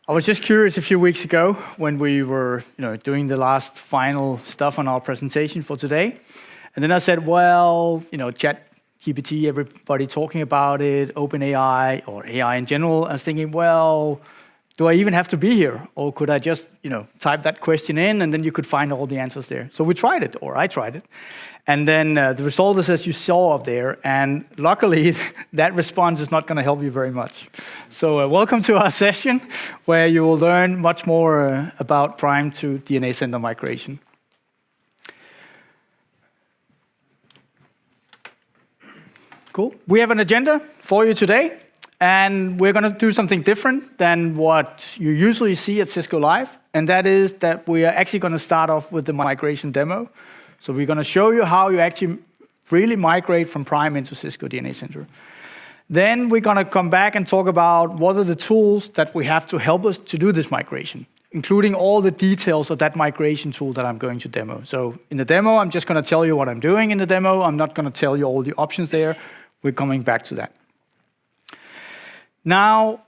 I was just curious a few weeks ago when we were doing the last final stuff on our presentation for today. And then I said, well, ChatGPT, everybody talking about it, OpenAI or AI in general. I was thinking, well, do I even have to be here? Or could I just type that question in and then you could find all the answers there? So we tried it, or I tried it. And then the result is as you saw up there, and luckily that response is not going to help you very much. So welcome to our session where you will learn much more about Prime to DNA Center migration. Cool. We have an agenda for you today, and we're going to do something different than what you usually see at Cisco Live, and that is that we are actually going to start off with the migration demo. So we're going to show you how you actually really migrate from Prime into Cisco DNA Center. Then we're going to come back and talk about what are the tools that we have to help us to do this migration, including all the details of that migration tool that I'm going to demo. So in the demo, I'm just going to tell you what I'm doing in the demo. I'm not going to tell you all the options there. We're coming back to that. Now,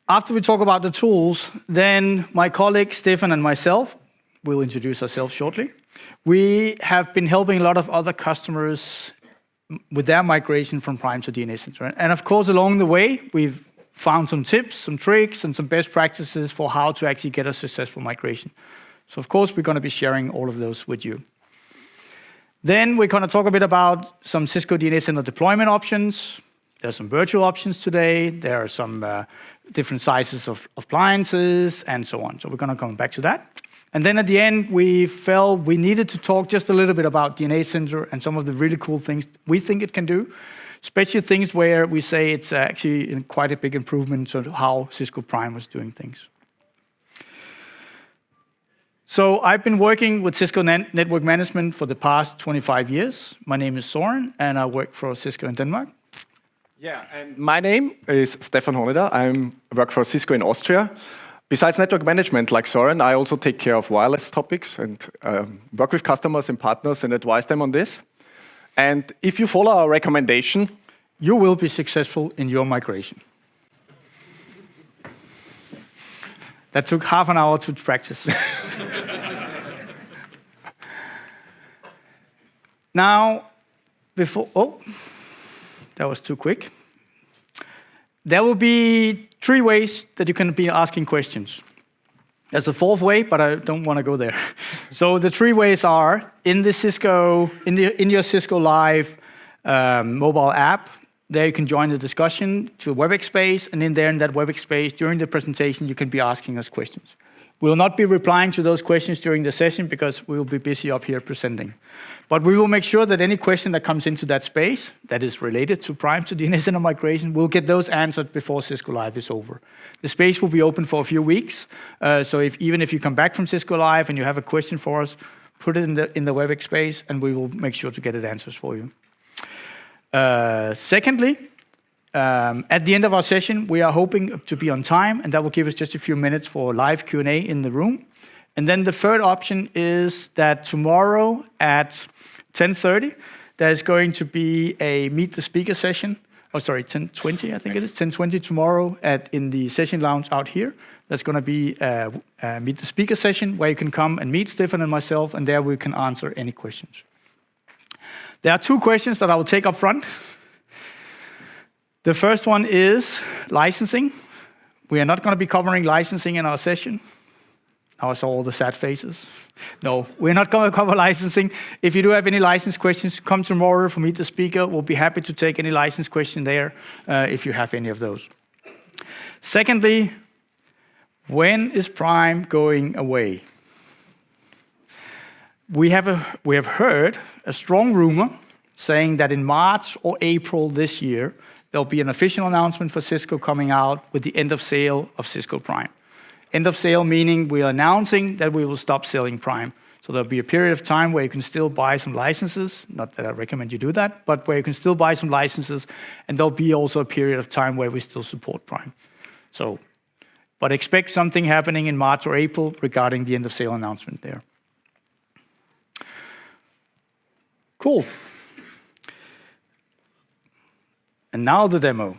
after we talk about the tools, then my colleague Stefan and myself will introduce ourselves shortly. We have been helping a lot of other customers with their migration from Prime to DNA Center. And of course, along the way, we've found some tips, some tricks, and some best practices for how to actually get a successful migration. So of course, we're going to be sharing all of those with you. Then we're going to talk a bit about some Cisco DNA Center deployment options. There's some virtual options today. There are some different sizes of appliances and so on. So we're going to come back to that. And then at the end, we felt we needed to talk just a little bit about DNA Center and some of the really cool things we think it can do, especially things where we say it's actually quite a big improvement to how Cisco Prime was doing things. So I've been working with Cisco Network Management for the past 25 years. My name is Søren, and I work for Cisco in Denmark. Yeah, and my name is Stefan Honeda. I work for Cisco in Austria. Besides network management, like Søren, I also take care of wireless topics and work with customers and partners and advise them on this. And if you follow our recommendation, you will be successful in your migration. That took half an hour to practice. Now, that was too quick. There will be 3 ways that you can be asking questions. There's a 4th way, but I don't want to go there. So the 3 ways are in your Cisco Live mobile app. There you can join the discussion to a WebEx space, and in that WebEx space, during the presentation, you can be asking us questions. We will not be replying to those questions during the session because we will be busy up here presenting. But we will make sure that any question that comes into that space that is related to Prime to DNA Center migration, we'll get those answered before Cisco Live is over. The space will be open for a few weeks. So even if you come back from Cisco Live and you have a question for us, put it in the WebEx space and we will make sure to get it answers for you. Secondly, at the end of our session, we are hoping to be on time, and that will give us just a few minutes for live Q&A in the room. And then the third option is that tomorrow at 10:30, there's going to be a Meet the Speaker session. 10:20, I think it is. 10:20 tomorrow in the session lounge out here. There's going to be a Meet the Speaker session where you can come and meet Stefan and myself, and there we can answer any questions. There are 2 questions that I will take up front. The first one is licensing. We are not going to be covering licensing in our session. I saw all the sad faces. No, we're not going to cover licensing. If you do have any license questions, come tomorrow for Meet the Speaker. We'll be happy to take any license question there if you have any of those. Secondly, when is Prime going away? We have heard a strong rumor saying that in March or April this year, there'll be an official announcement for Cisco coming out with the end of sale of Cisco Prime. End of sale meaning we are announcing that we will stop selling Prime. So there'll be a period of time where you can still buy some licenses, not that I recommend you do that, but where you can still buy some licenses, and there'll be also a period of time where we still support Prime. But expect something happening in March or April regarding the end of sale announcement there. Cool. And now the demo.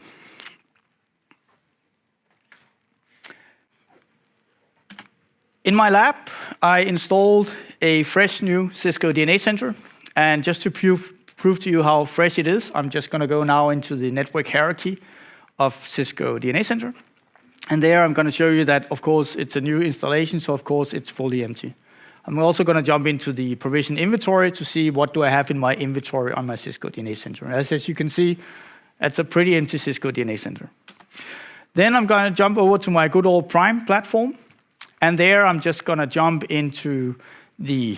In my lab, I installed a fresh new Cisco DNA Center. And just to prove to you how fresh it is, I'm just going to go now into the network hierarchy of Cisco DNA Center. And there I'm going to show you that, of course, it's a new installation, so of course it's fully empty. I'm also going to jump into the provision inventory to see what do I have in my inventory on my Cisco DNA Center. As you can see, that's a pretty empty Cisco DNA Center. Then I'm going to jump over to my good old Prime platform. And there I'm just going to jump into the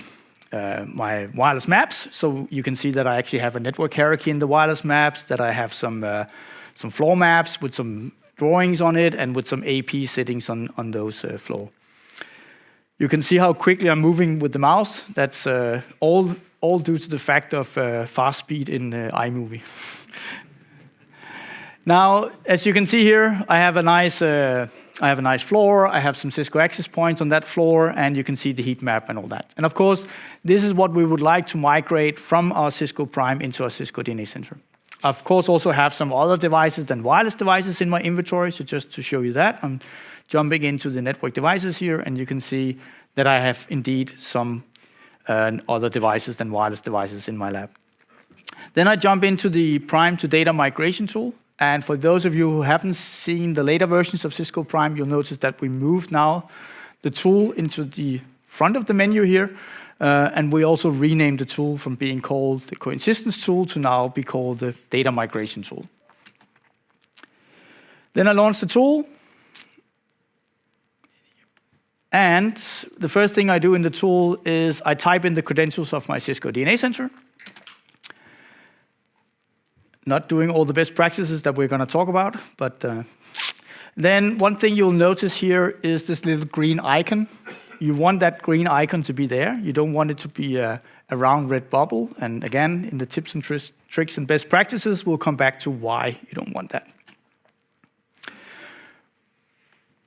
my wireless maps. So you can see that I actually have a network hierarchy in the wireless maps, that I have some floor maps with some drawings on it and with some AP settings on those floor. You can see how quickly I'm moving with the mouse. That's all due to the fact of fast speed in iMovie. Now, as you can see here, I have a nice floor. I have some Cisco access points on that floor, and you can see the heat map and all that. And of course, this is what we would like to migrate from our Cisco Prime into our Cisco DNA Center. I, of course, also have some other devices than wireless devices in my inventory, so just to show you that, I'm jumping into the network devices here, and you can see that I have indeed some other devices than wireless devices in my lab. Then I jump into the Prime to data migration tool. And for those of you who haven't seen the later versions of Cisco Prime, you'll notice that we moved now the tool into the front of the menu here. And we also renamed the tool from being called the coexistence tool to now be called the data migration tool. Then I launched the tool. And the first thing I do in the tool is I type in the credentials of my Cisco DNA Center. Not doing all the best practices that we're going to talk about, but then one thing you'll notice here is this little green icon. You want that green icon to be there. You don't want it to be a round red bubble. And again, in the tips and tricks and best practices, we'll come back to why you don't want that.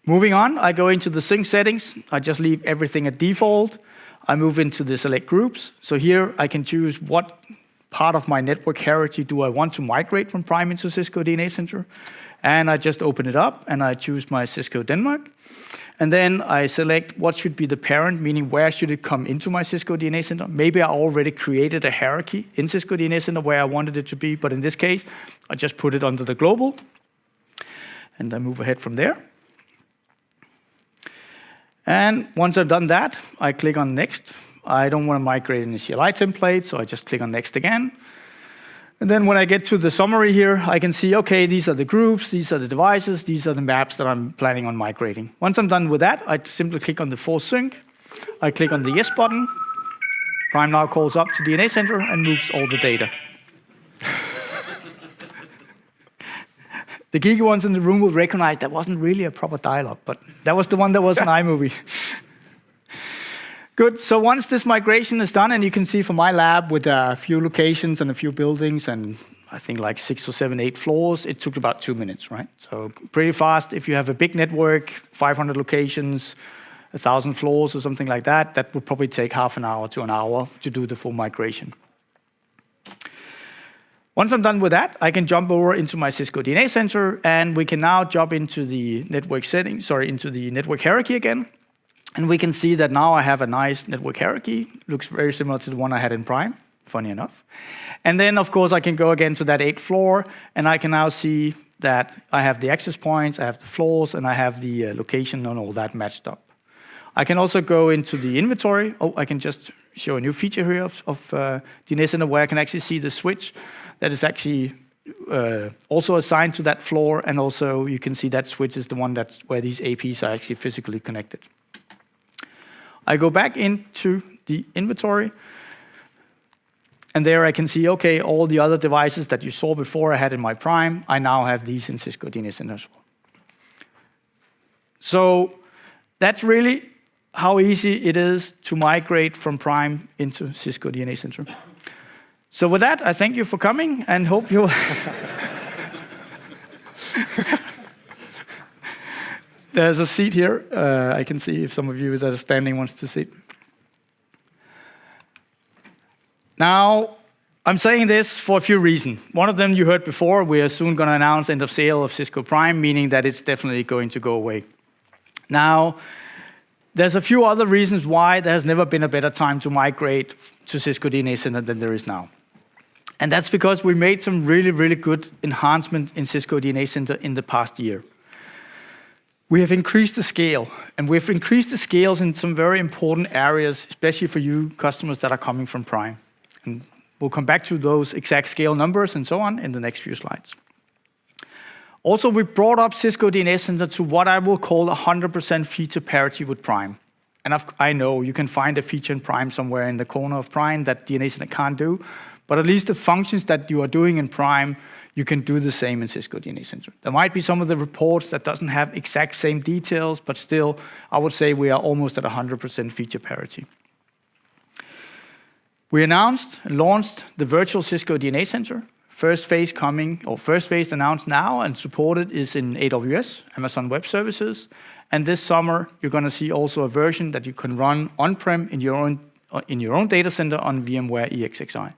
Moving on, I go into the sync settings. I just leave everything at default. I move into the select groups. So here I can choose what part of my network hierarchy do I want to migrate from Prime into Cisco DNA Center. And I just open it up and I choose my Cisco Denmark. And then I select what should be the parent, meaning where should it come into my Cisco DNA Center. Maybe I already created a hierarchy in Cisco DNA Center where I wanted it to be, but in this case, I just put it under the global. And I move ahead from there. And once I've done that, I click on Next. I don't want to migrate in the CLI template, so I just click on Next again. And then when I get to the summary here, I can see, okay, these are the groups, these are the devices, these are the maps that I'm planning on migrating. Once I'm done with that, I simply click on the Force Sync. I click on the Yes button. Prime now calls up to DNA Center and moves all the data. The geeky ones in the room will recognize that wasn't really a proper dialogue, but that was the one that was in iMovie. Good, so once this migration is done, and you can see from my lab with a few locations and a few buildings and I think like 6 or 7, 8 floors, it took about 2 minutes, right? So pretty fast. If you have a big network, 500 locations, 1,000 floors or something like that, that would probably take half an hour to an hour to do the full migration. Once I'm done with that, I can jump over into my Cisco DNA Center, and we can now jump into the network settings, into the network hierarchy again. And we can see that now I have a nice network hierarchy. Looks very similar to the one I had in Prime, funny enough. And then, of course, I can go again to that 8th floor, and I can now see that I have the access points, I have the floors, and I have the location and all that matched up. I can also go into the inventory. Oh, I can just show a new feature here of DNA Center where I can actually see the switch that is actually also assigned to that floor, and also you can see that switch is the one that's where these APs are actually physically connected. I go back into the inventory, and there I can see, okay, all the other devices that you saw before I had in my Prime, I now have these in Cisco DNA Center as well. So that's really how easy it is to migrate from Prime into Cisco DNA Center. So with that, I thank you for coming and hope you'll... There's a seat here. I can see if some of you that are standing wants to sit. Now, I'm saying this for a few reasons. One of them you heard before. We are soon going to announce end of sale of Cisco Prime, meaning that it's definitely going to go away. Now, There's a few other reasons why there has never been a better time to migrate to Cisco DNA Center than there is now. And that's because we made some really, really good enhancements in Cisco DNA Center in the past year. We have increased the scale, and we've increased the scales in some very important areas, especially for you customers that are coming from Prime. And we'll come back to those exact scale numbers and so on in the next few slides. Also, we brought up Cisco DNA Center to what I will call 100% feature parity with Prime. And I know you can find a feature in Prime somewhere in the corner of Prime that DNA Center can't do, but at least the functions that you are doing in Prime, you can do the same in Cisco DNA Center. There might be some of the reports that doesn't have exact same details, but still, I would say we are almost at 100% feature parity. We announced and launched the virtual Cisco DNA Center. First phase announced now and supported is in AWS, Amazon Web Services. And this summer, you're going to see also a version that you can run on-prem in your own data center on VMware EXXi.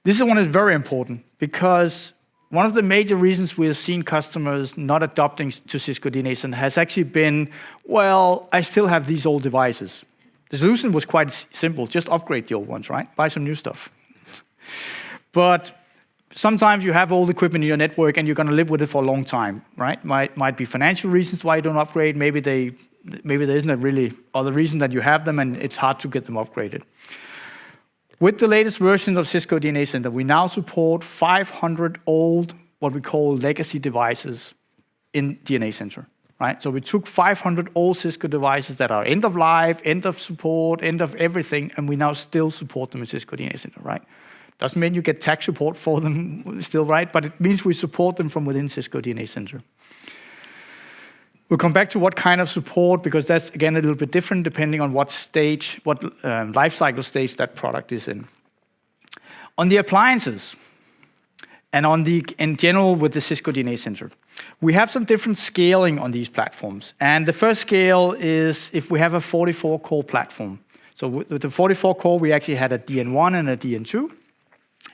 This one is very important because one of the major reasons we have seen customers not adopting to Cisco DNA Center has actually been, well, I still have these old devices. The solution was quite simple, just upgrade the old ones, right? Buy some new stuff. But sometimes you have old equipment in your network and you're going to live with it for a long time, right? Might be financial reasons why you don't upgrade. Maybe there isn't a really other reason that you have them and it's hard to get them upgraded. With the latest version of Cisco DNA Center, we now support 500 old, what we call legacy devices in DNA Center, right? So we took 500 old Cisco devices that are end of life, end of support, end of everything, and we now still support them in Cisco DNA Center, right? Doesn't mean you get tech support for them still, right? But it means we support them from within Cisco DNA Center. We'll come back to what kind of support, because that's, again, a little bit different depending on what stage, what life cycle stage that product is in. On the appliances, and in general with the Cisco DNA Center, we have some different scaling on these platforms. And the first scale is if we have a 44-core platform. So with the 44-core, we actually had a DN1 and a DN2.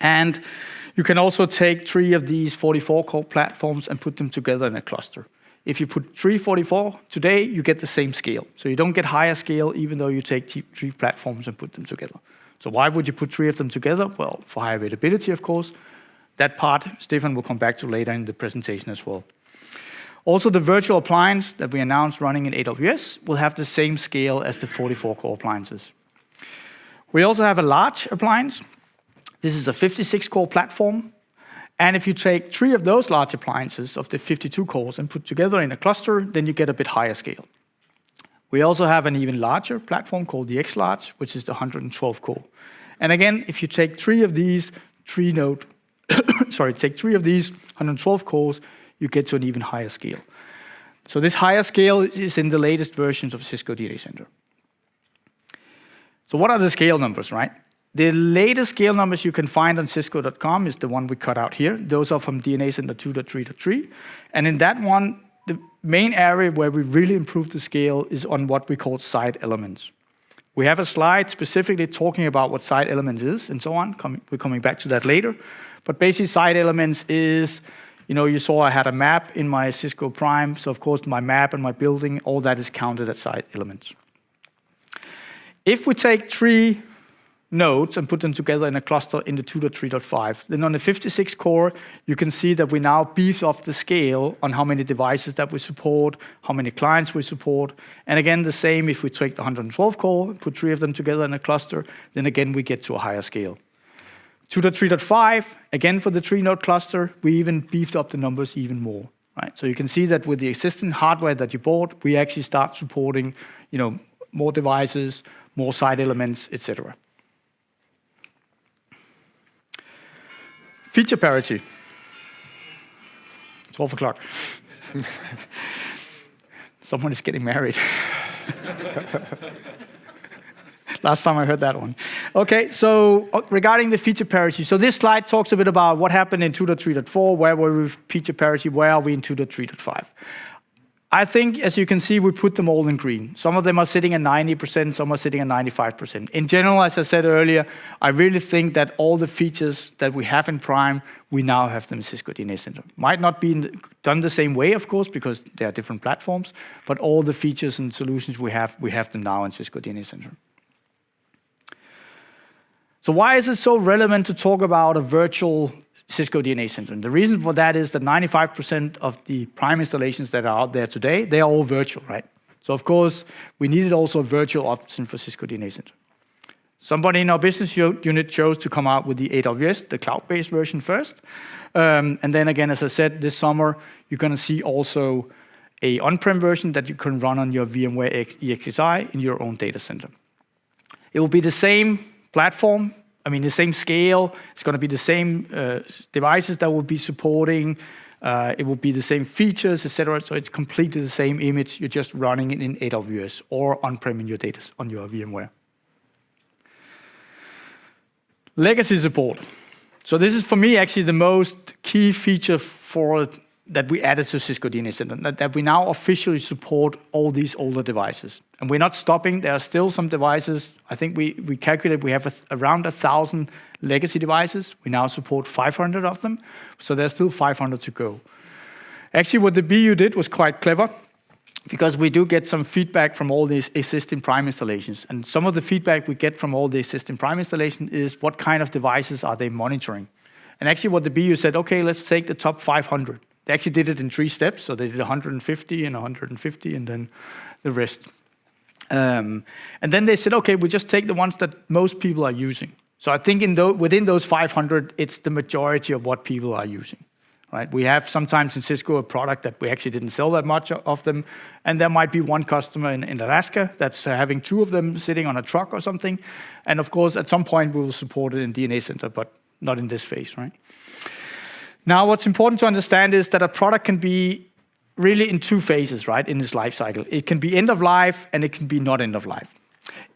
And you can also take 3 of these 44-core platforms and put them together in a cluster. If you put 3 44 today, you get the same scale. So you don't get higher scale even though you take 3 platforms and put them together. So why would you put 3 of them together? Well, for high availability, of course. That part, Stefan will come back to later in the presentation as well. Also, the virtual appliance that we announced running in AWS will have the same scale as the 44-core appliances. We also have a large appliance. This is a 56-core platform. And if you take 3 of those large appliances of the 52 cores and put together in a cluster, then you get a bit higher scale. We also have an even larger platform called the X-Large, which is the 112 core. And again, if you take 3 of these 112 cores, you get to an even higher scale. So this higher scale is in the latest versions of Cisco DNA Center. So what are the scale numbers, right? The latest scale numbers you can find on cisco.com is the one we cut out here. Those are from DNA Center 2.3.3. And in that one, the main area where we really improved the scale is on what we call side elements. We have a slide specifically talking about what side elements is and so on. We're coming back to that later. But basically, side elements is, you saw I had a map in my Cisco Prime. So of course, my map and my building, all that is counted as side elements. If we take 3 nodes and put them together in a cluster in the 2.3.5. Then on the 56 core, you can see that we now beefed up the scale on how many devices that we support, how many clients we support. And again, the same if we take the 112 core, put 3 of them together in a cluster, then again, we get to a higher scale. 2.3.5, again for the 3-node cluster, we even beefed up the numbers even more. Right? So you can see that with the existing hardware that you bought, we actually start supporting more devices, more side elements, etc. Feature parity. 12 o'clock. Someone is getting married. Last time I heard that one. Okay, so regarding the feature parity, so this slide talks a bit about what happened in 2.3.4, where were we with feature parity, where are we in 2.3.5. I think, as you can see, we put them all in green. Some of them are sitting at 90%, some are sitting at 95%. In general, as I said earlier, I really think that all the features that we have in Prime, we now have them in Cisco DNA Center. Might not be done the same way, of course, because they are different platforms, but all the features and solutions we have them now in Cisco DNA Center. So why is it so relevant to talk about a virtual Cisco DNA Center? And the reason for that is that 95% of the Prime installations that are out there today, they are all virtual, right? So of course, we needed also a virtual option for Cisco DNA Center. Somebody in our business unit chose to come out with the AWS, the cloud-based version first. And then again, as I said, this summer, you're going to see also a on-prem version that you can run on your VMware EXXi in your own data center. It will be the same platform, I mean, the same scale. It's going to be the same devices that will be supporting. It will be the same features, etc. So it's completely the same image. You're just running it in AWS or on-prem in your data on your VMware. Legacy support. So this is, for me, actually the most key feature that we added to Cisco DNA Center, that we now officially support all these older devices. And we're not stopping. There are still some devices. I think we calculate we have around 1,000 legacy devices. We now support 500 of them. So there's still 500 to go. Actually, what the BU did was quite clever, because we do get some feedback from all these existing Prime installations. And some of the feedback we get from all the existing Prime installations is what kind of devices are they monitoring. And actually what the BU said, okay, let's take the top 500. They actually did it in 3 steps. So they did 150 and 150 and then the rest. And then they said, okay, we just take the ones that most people are using. So I think within those 500, it's the majority of what people are using. Right? We have sometimes in Cisco a product that we actually didn't sell that much of them, and there might be one customer in Alaska that's having 2 of them sitting on a truck or something. And of course, at some point we will support it in DNA Center, but not in this phase, right? Now, what's important to understand is that a product can be really in 2 phases, right, in its life cycle. It can be end of life and it can be not end of life.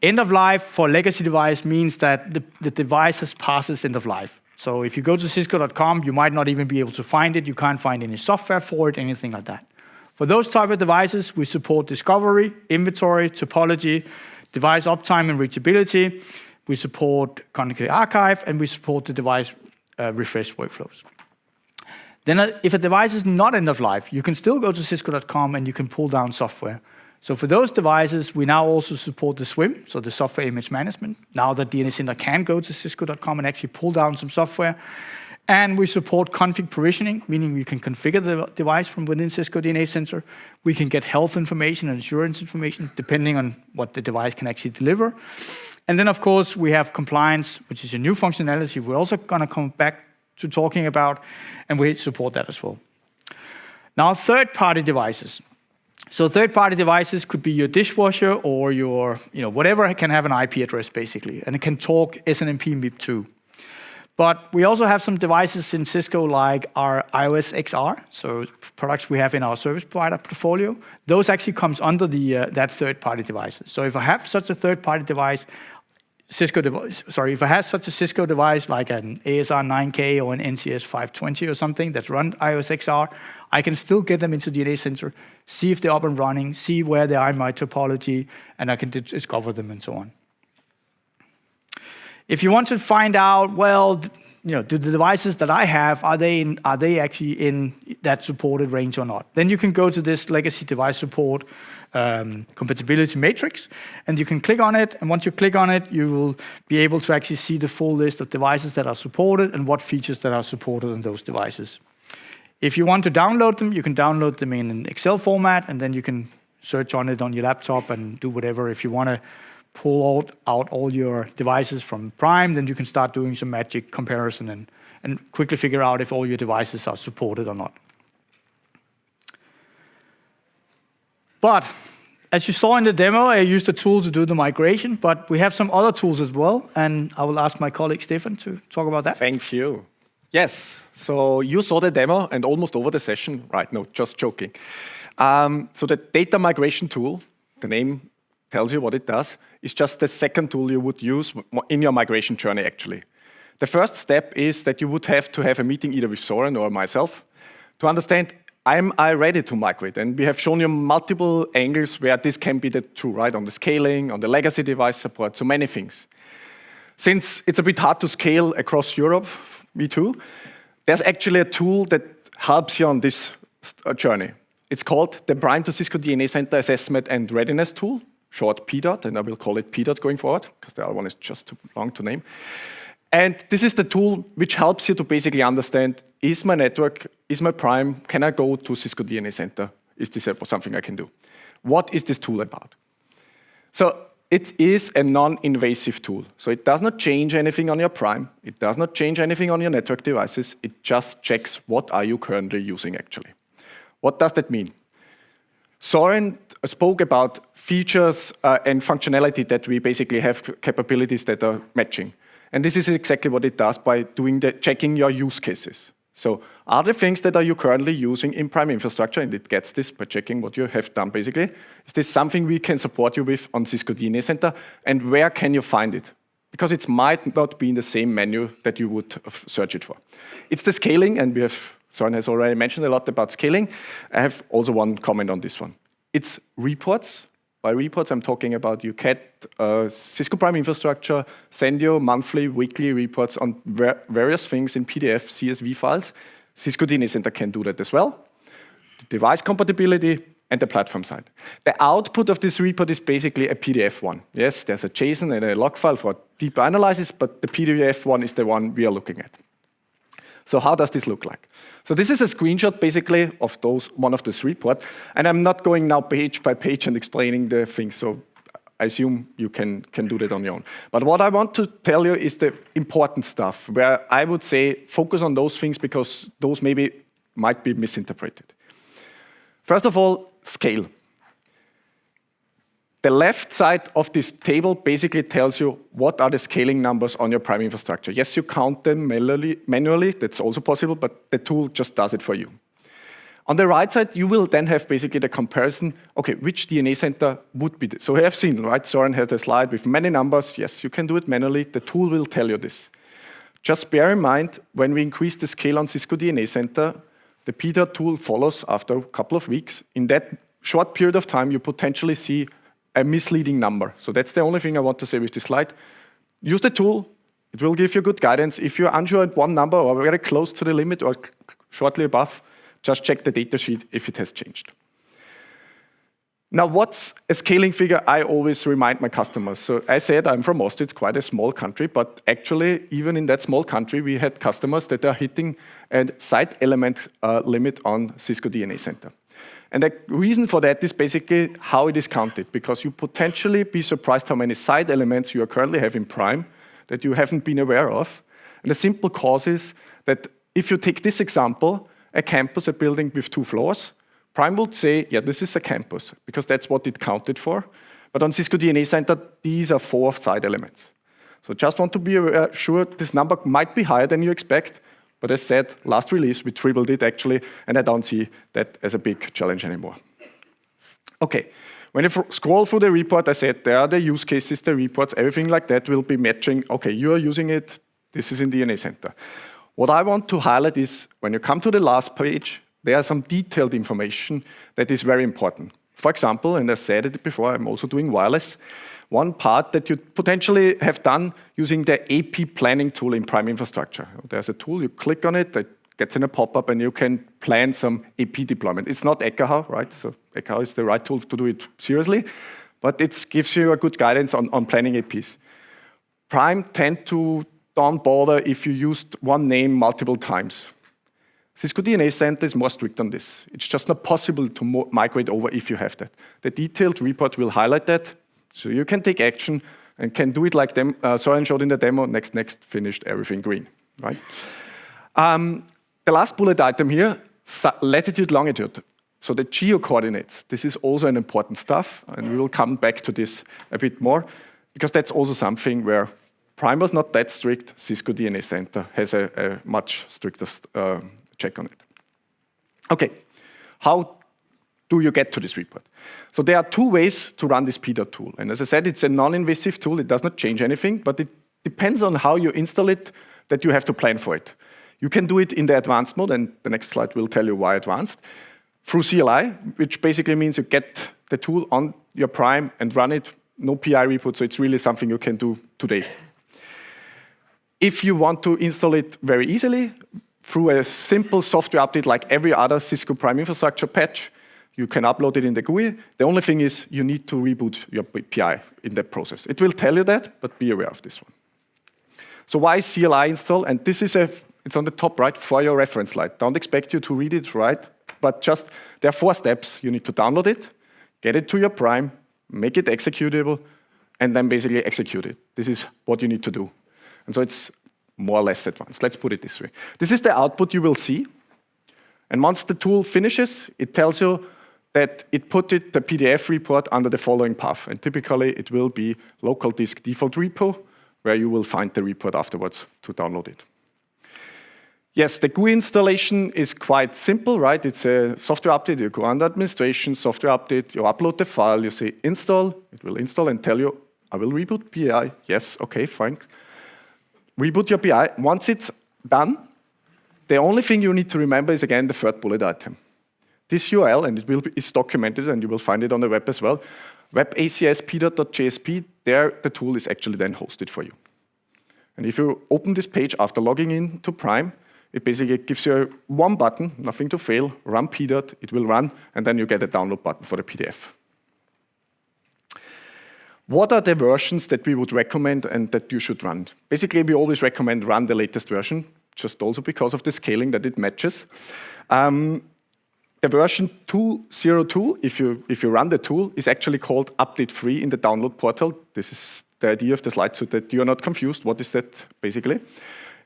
End of life for legacy device means that the device has passed its end of life. So if you go to cisco.com, you might not even be able to find it. You can't find any software for it, anything like that. For those type of devices, we support discovery, inventory, topology, device uptime and reachability. We support Connected Archive, and we support the device refresh workflows. Then if a device is not end of life, you can still go to cisco.com and you can pull down software. So for those devices, we now also support the SWIM, so the software image management. Now that DNA Center can go to cisco.com and actually pull down some software. And we support config provisioning, meaning we can configure the device from within Cisco DNA Center. We can get health information and insurance information, depending on what the device can actually deliver. And then, of course, we have compliance, which is a new functionality we're also going to come back to talking about, and we support that as well. Now, third-party devices. So third-party devices could be your dishwasher or your, whatever can have an IP address, basically, and it can talk SNMP MIP2. But we also have some devices in Cisco like our iOS XR, so products we have in our service provider portfolio. Those actually comes under that third-party devices. So if I have such a third-party device, if I have such a Cisco device like an ASR 9K or an NCS 520 or something that's run iOS XR, I can still get them into DNA Center, see if they're up and running, see where they are in my topology, and I can discover them and so on. If you want to find out, well, do the devices that I have, are they actually in that supported range or not? Then you can go to this legacy device support compatibility matrix, and you can click on it. And once you click on it, you will be able to actually see the full list of devices that are supported and what features that are supported on those devices. If you want to download them, you can download them in an Excel format, and then you can search on it on your laptop and do whatever. If you want to pull out all your devices from Prime, then you can start doing some magic comparison and quickly figure out if all your devices are supported or not. But as you saw in the demo, I used a tool to do the migration, but we have some other tools as well, and I will ask my colleague Stefan to talk about that. Thank you. Yes, so you saw the demo and almost over the session, right? No, just joking. So the data migration tool, the name tells you what it does, is just the second tool you would use in your migration journey, actually. The first step is that you would have to have a meeting either with Soren or myself to understand am I ready to migrate? And we have shown you multiple angles where this can be true, right? On the scaling, on the legacy device support, so many things. Since it's a bit hard to scale across Europe, me too, there's actually a tool that helps you on this journey. It's called the Prime to Cisco DNA Center Assessment and Readiness Tool, short PDOT, and I will call it PDOT going forward, because the other one is just too long to name. And this is the tool which helps you to basically understand, is my network, is my Prime, can I go to Cisco DNA Center? Is this something I can do? What is this tool about? So it is a non-invasive tool. So it does not change anything on your Prime. It does not change anything on your network devices. It just checks what are you currently using actually. What does that mean? Soren spoke about features and functionality that we basically have capabilities that are matching. And this is exactly what it does by doing checking your use cases. So are there things that are you currently using in Prime infrastructure? And it gets this by checking what you have done basically. Is this something we can support you with on Cisco DNA Center? And where can you find it? Because it might not be in the same menu that you would search it for. It's the scaling, and Soren has already mentioned a lot about scaling. I have also one comment on this one. It's reports. By reports, I'm talking about you get Cisco Prime infrastructure, send you monthly, weekly reports on various things in PDF, CSV files. Cisco DNA Center can do that as well. The device compatibility and the platform side. The output of this report is basically a PDF one. Yes, there's a JSON and a log file for deeper analysis, but the PDF one is the one we are looking at. So how does this look like? So this is a screenshot, basically, of one of this report. And I'm not going now page by page and explaining the things, so I assume you can do that on your own. But what I want to tell you is the important stuff, where I would say focus on those things because those might be misinterpreted. First of all, scale. The left side of this table basically tells you what are the scaling numbers on your Prime infrastructure. Yes, you count them manually, that's also possible, but the tool just does it for you. On the right side, you will then have basically the comparison, okay, which DNA center would be this? So we have seen, right, Soren has a slide with many numbers. Yes, you can do it manually. The tool will tell you this. Just bear in mind, when we increase the scale on Cisco DNA Center, the PDOT tool follows after a couple of weeks. In that short period of time, you potentially see a misleading number. So that's the only thing I want to say with this slide. Use the tool. It will give you good guidance. If you're unsure at one number or very close to the limit or shortly above, just check the data sheet if it has changed. Now, what's a scaling figure? I always remind my customers. So I said I'm from Austria. It's quite a small country, but actually, even in that small country, we had customers that are hitting a site element limit on Cisco DNA Center. And the reason for that is basically how it is counted, because you potentially be surprised how many side elements you currently have in Prime that you haven't been aware of. And the simple cause is that if you take this example, a campus, a building with 2 floors, Prime would say, yeah, this is a campus, because that's what it counted for. But on Cisco DNA Center, these are 4 side elements. So just want to be sure this number might be higher than you expect. But as said, last release, we tripled it actually, and I don't see that as a big challenge anymore. Okay, when you scroll through the report, I said there are the use cases, the reports, everything like that will be matching. Okay, you are using it, this is in DNA Center. What I want to highlight is when you come to the last page, there are some detailed information that is very important. For example, and I said it before, I'm also doing wireless. One part that you potentially have done using the AP planning tool in Prime infrastructure. There's a tool, you click on it, it gets in a pop-up, and you can plan some AP deployment. It's not Ekahau, right? So Ekahau is the right tool to do it seriously, but it gives you a good guidance on planning APs. Prime tend to don't bother if you used one name multiple times. Cisco DNA Center is more strict on this. It's just not possible to migrate over if you have that. The detailed report will highlight that. So you can take action and can do it like Soren showed in the demo, next, finished, everything green, right? The last bullet item here, latitude, longitude. So the geo coordinates, this is also an important stuff, and we will come back to this a bit more, because that's also something where Prime was not that strict. Cisco DNA Center has a much stricter check on it. Okay, how do you get to this report? So there are 2 ways to run this PDOT tool. And as I said, it's a non-invasive tool. It does not change anything, but it depends on how you install it that you have to plan for it. You can do it in the advanced mode, and the next slide will tell you why advanced. through CLI, which basically means you get the tool on your Prime and run it, no PI repo, so it's really something you can do today. If you want to install it very easily, through a simple software update like every other Cisco Prime infrastructure patch, you can upload it in the GUI. The only thing is you need to reboot your PI in that process. It will tell you that, but be aware of this one. So why CLI install? And this is it's on the top right for your reference slide. Don't expect you to read it right, but just there are 4 steps. You need to download it, get it to your Prime, make it executable, and then basically execute it. This is what you need to do. And so it's more or less advanced. Let's put it this way. This is the output you will see. And once the tool finishes, it tells you that it put the PDF report under the following path. And typically, it will be local disk default repo, where you will find the report afterwards to download it. Yes, the GUI installation is quite simple, right? It's a software update. You go under administration, software update, you upload the file, you say install, it will install and tell you, I will reboot PI. Yes, okay, fine. Reboot your PI. Once it's done, the only thing you need to remember is, again, the 3rd bullet item. This URL, and it's documented, and you will find it on the web as well, webacs.pdot.jsp, there the tool is actually then hosted for you. And if you open this page after logging in to Prime, it basically gives you one button, nothing to fail, run pdot, it will run, and then you get a download button for the PDF. What are the versions that we would recommend and that you should run? Basically, we always recommend run the latest version, just also because of the scaling that it matches. The version 2.02, if you run the tool, is actually called update 3 in the download portal. This is the idea of the slide, so that you're not confused. What is that, basically?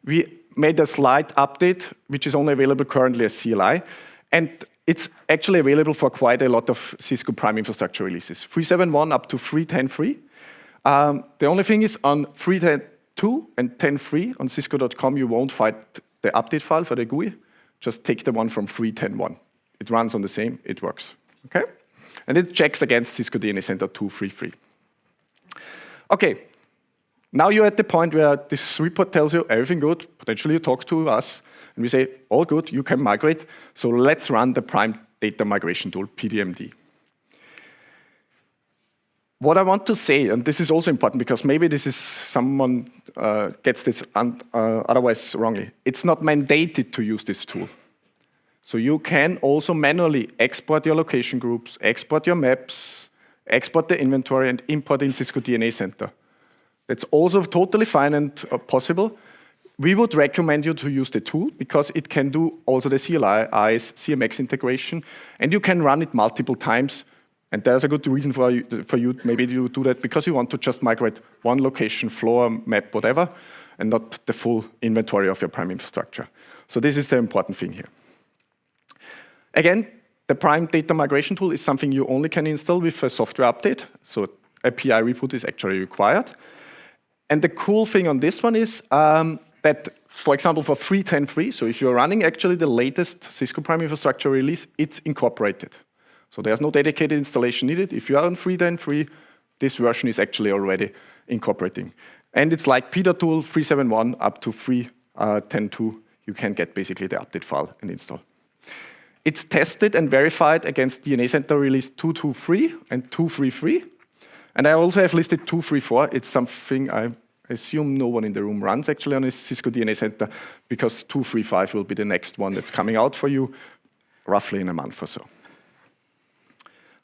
We made a slight update, which is only available currently as CLI, and it's actually available for quite a lot of Cisco Prime infrastructure releases, 3.7.1 up to 3.10.3. The only thing is on 3.10.2 and 10.3 on cisco.com, you won't find the update file for the GUI. Just take the one from 3.10.1. It runs on the same, it works. Okay? And it checks against Cisco DNA Center 2.3.3. Okay, now you're at the point where this report tells you everything good, potentially you talk to us, and we say, all good, you can migrate, so let's run the Prime Data Migration Tool, PDMD. What I want to say, and this is also important because maybe this is someone gets this otherwise wrongly, it's not mandated to use this tool. So you can also manually export your location groups, export your maps, export the inventory, and import in Cisco DNA Center. That's also totally fine and possible. We would recommend you to use the tool because it can do also the CLI, ICE, CMX integration, and you can run it multiple times. And there's a good reason for you maybe to do that because you want to just migrate one location, floor, map, whatever, and not the full inventory of your Prime infrastructure. So this is the important thing here. Again, the Prime Data Migration Tool is something you only can install with a software update. So a PI reboot is actually required. And the cool thing on this one is that, for example, for 3.10.3, so if you're running actually the latest Cisco Prime infrastructure release, it's incorporated. So there's no dedicated installation needed. If you are on 3.10.3, this version is actually already incorporating. And it's like PDA-tool 3.7.1 up to 3.10.2, you can get basically the update file and install. It's tested and verified against DNA Center release 2.2.3 and 2.3.3. And I also have listed 2.3.4. It's something I assume no one in the room runs actually on a Cisco DNA Center because 2.3.5 will be the next one that's coming out for you roughly in a month or so.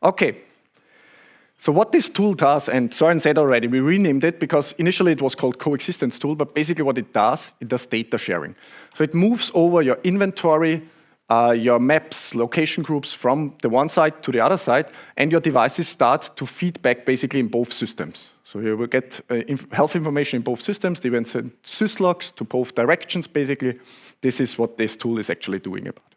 Okay. So what this tool does, and Søren said already, we renamed it because initially it was called Coexistence Tool, but basically what it does data sharing. So it moves over your inventory, your maps, location groups from the one side to the other side, and your devices start to feedback basically in both systems. So you will get health information in both systems. They will send syslogs to both directions, basically. This is what this tool is actually doing about.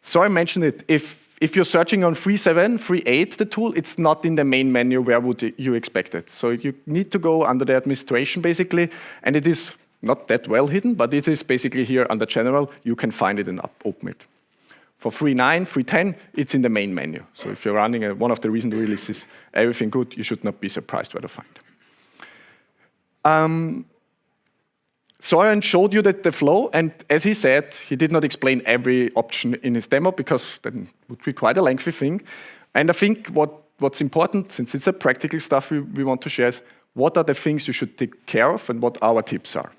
So I mentioned it. If you're searching on 3.7, 3.8, the tool, it's not in the main menu where would you expect it. So you need to go under the administration, basically, and it is not that well hidden, but it is basically here under general. You can find it and open it. For 3.9, 3.10, it's in the main menu. So if you're running one of the recent releases, everything good, you should not be surprised where to find. Soren showed you the flow, and as he said, he did not explain every option in his demo because then it would be quite a lengthy thing. And I think what's important, since it's a practical stuff we want to share, is what are the things you should take care of and what our tips are.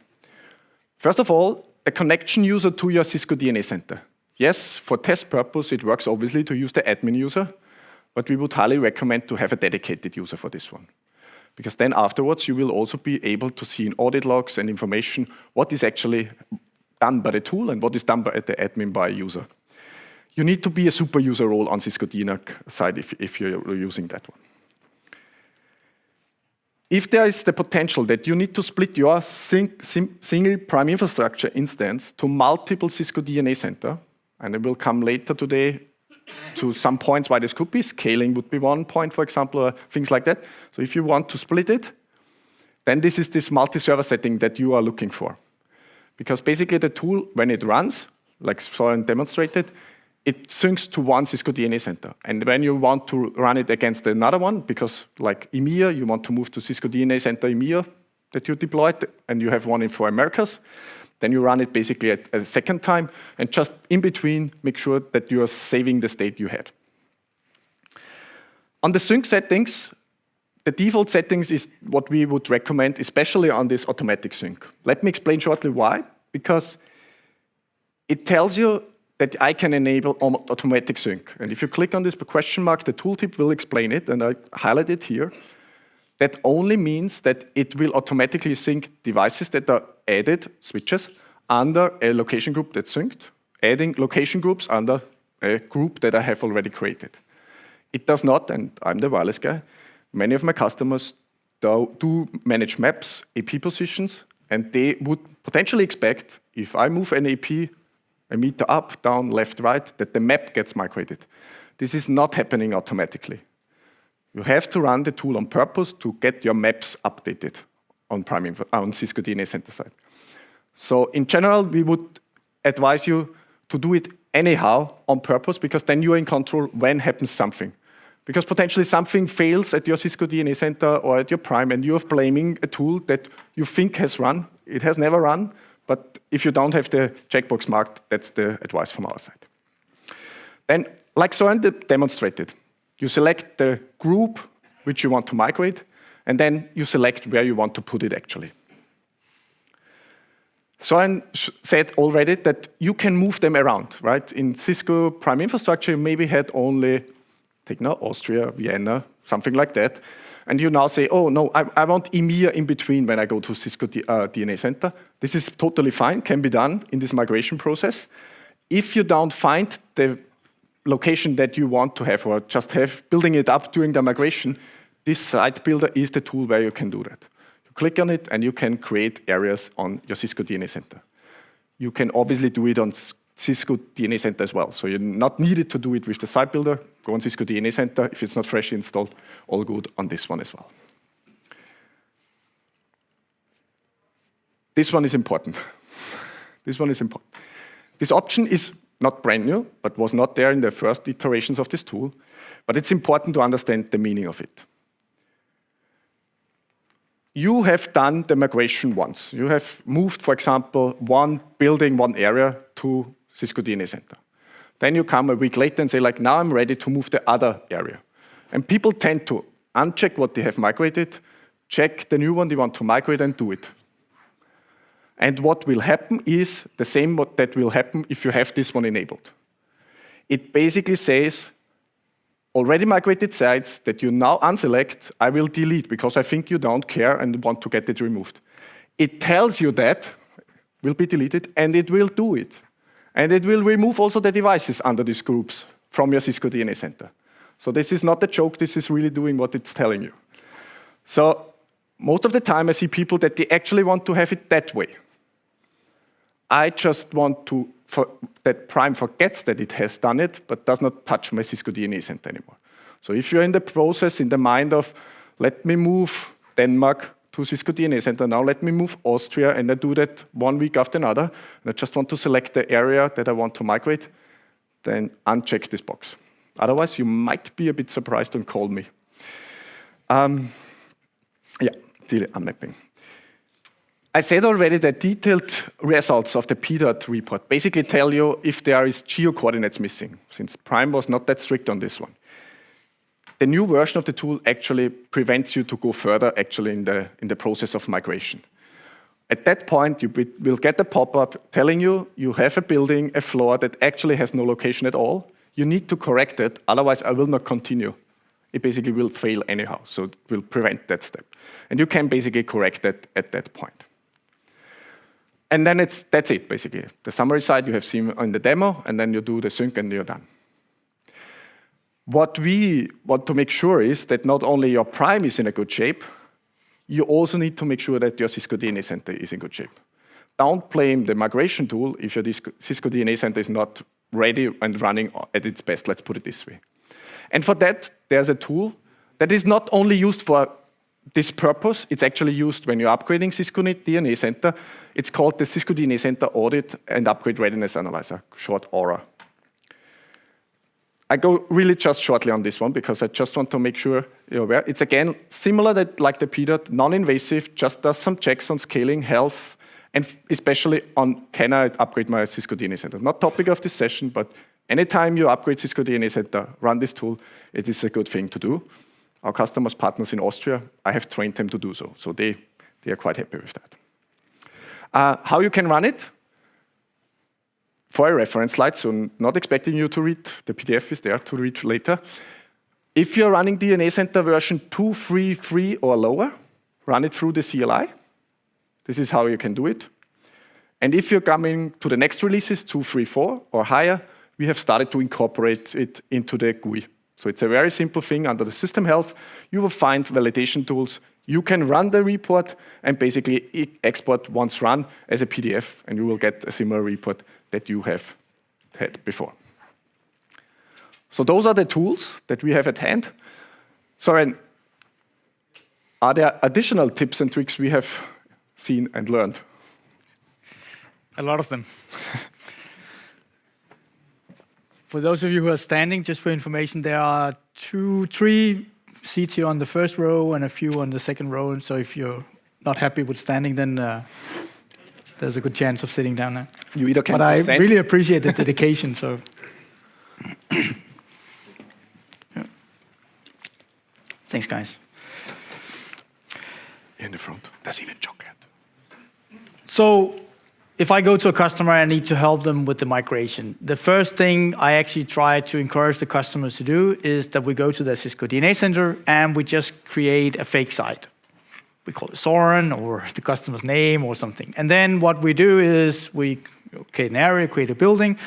First of all, a connection user to your Cisco DNA Center. Yes, for test purpose, it works obviously to use the admin user, but we would highly recommend to have a dedicated user for this one. Because then afterwards, you will also be able to see in audit logs and information what is actually done by the tool and what is done by the admin by a user. You need to be a super user role on Cisco DNAC side if you're using that one. If there is the potential that you need to split your single prime infrastructure instance to multiple Cisco DNA Center, and it will come later today to some points why this could be. Scaling would be one point, for example, or things like that. So if you want to split it, then this is this multi-server setting that you are looking for. Because basically the tool, when it runs, like Soren demonstrated, it syncs to one Cisco DNA Center. And when you want to run it against another one, because like EMEA, you want to move to Cisco DNA Center EMEA that you deployed, and you have one for Americas, then you run it basically at a second time, and just in between, make sure that you are saving the state you had. On the sync settings, the default settings is what we would recommend, especially on this automatic sync. Let me explain shortly why. Because it tells you that I can enable automatic sync. And if you click on this question mark, the tooltip will explain it, and I highlight it here. That only means that it will automatically sync devices that are added, switches, under a location group that's synced, adding location groups under a group that I have already created. It does not, and I'm the wireless guy, many of my customers do manage maps, AP positions, and they would potentially expect, if I move an AP a meter up, down, left, right, that the map gets migrated. This is not happening automatically. You have to run the tool on purpose to get your maps updated on Cisco DNA Center side. So in general, we would advise you to do it anyhow on purpose, because then you are in control when happens something. Because potentially something fails at your Cisco DNA Center or at your prime, and you're blaming a tool that you think has run. It has never run, but if you don't have the checkbox marked, that's the advice from our side. Then, like Soren demonstrated, you select the group which you want to migrate, and then you select where you want to put it actually. Soren said already that you can move them around, right? In Cisco Prime Infrastructure, you maybe had only, take now Austria, Vienna, something like that, and you now say, oh no, I want EMEA in between when I go to Cisco DNA Center. This is totally fine, can be done in this migration process. If you don't find the location that you want to have, or just have building it up during the migration, this site builder is the tool where you can do that. You click on it and you can create areas on your Cisco DNA Center. You can obviously do it on Cisco DNA Center as well. So you're not needed to do it with the site builder. Go on Cisco DNA Center. If it's not freshly installed, all good on this one as well. This one is important. This one is important. This option is not brand new, but was not there in the first iterations of this tool. But it's important to understand the meaning of it. You have done the migration once. You have moved, for example, one building, one area to Cisco DNA Center. Then you come a week later and say, like, now I'm ready to move the other area. And people tend to uncheck what they have migrated, check the new one they want to migrate, and do it. And what will happen is the same that will happen if you have this one enabled. It basically says, already migrated sites that you now unselect, I will delete because I think you don't care and want to get it removed. It tells you that will be deleted, and it will do it. And it will remove also the devices under these groups from your Cisco DNA Center. So this is not a joke, this is really doing what it's telling you. So most of the time I see people that they actually want to have it that way. I just want to, that Prime forgets that it has done it, but does not touch my Cisco DNA Center anymore. So if you're in the process, in the mind of, let me move Denmark to Cisco DNA Center, now let me move Austria, and I do that 1 week after another, and I just want to select the area that I want to migrate, then uncheck this box. Otherwise, you might be a bit surprised and call me. Yeah, delete unmapping. I said already that detailed results of the PDOT report basically tell you if there is geo-coordinates missing, since Prime was not that strict on this one. The new version of the tool actually prevents you to go further actually in the process of migration. At that point, you will get a pop-up telling you you have a building, a floor that actually has no location at all. You need to correct it, otherwise I will not continue. It basically will fail anyhow, so it will prevent that step. And you can basically correct that at that point. And then that's it, basically. The summary side you have seen in the demo, and then you do the sync and you're done. What we want to make sure is that not only your Prime is in a good shape, you also need to make sure that your Cisco DNA Center is in good shape. Don't blame the migration tool if your Cisco DNA Center is not ready and running at its best, let's put it this way. And for that, there's a tool that is not only used for this purpose, it's actually used when you're upgrading Cisco DNA Center. It's called the Cisco DNA Center Audit and Upgrade Readiness Analyzer, short AURA. I go really just shortly on this one because I just want to make sure you're aware. It's again similar like the PDOT, non-invasive, just does some checks on scaling, health, and especially on can I upgrade my Cisco DNA Center. Not topic of this session, but anytime you upgrade Cisco DNA Center, run this tool, it is a good thing to do. Our customers, partners in Austria, I have trained them to do so. So they are quite happy with that. How you can run it? For a reference slide, so not expecting you to read, the PDF is there to read later. If you're running DNA Center version 2.3.3 or lower, run it through the CLI. This is how you can do it. And if you're coming to the next releases, 2.3.4 or higher, we have started to incorporate it into the GUI. So it's a very simple thing under the system health. You will find validation tools. You can run the report and basically export once run as a PDF, and you will get a similar report that you have had before. So those are the tools that we have at hand. Soren, are there additional tips and tricks we have seen and learned? A lot of them. For those of you who are standing, just for information, there are 3 seats here on the first row and a few on the second row. And so if you're not happy with standing, then there's a good chance of sitting down there. You either can but I really appreciate the dedication. So, yeah. Thanks, guys. In the front, there's even chocolate. So, if I go to a customer, I need to help them with the migration. The first thing I actually try to encourage the customers to do is that we go to the Cisco DNA Center and we just create a fake site. We call it Soren or the customer's name or something. And then what we do is we create an area, create a building.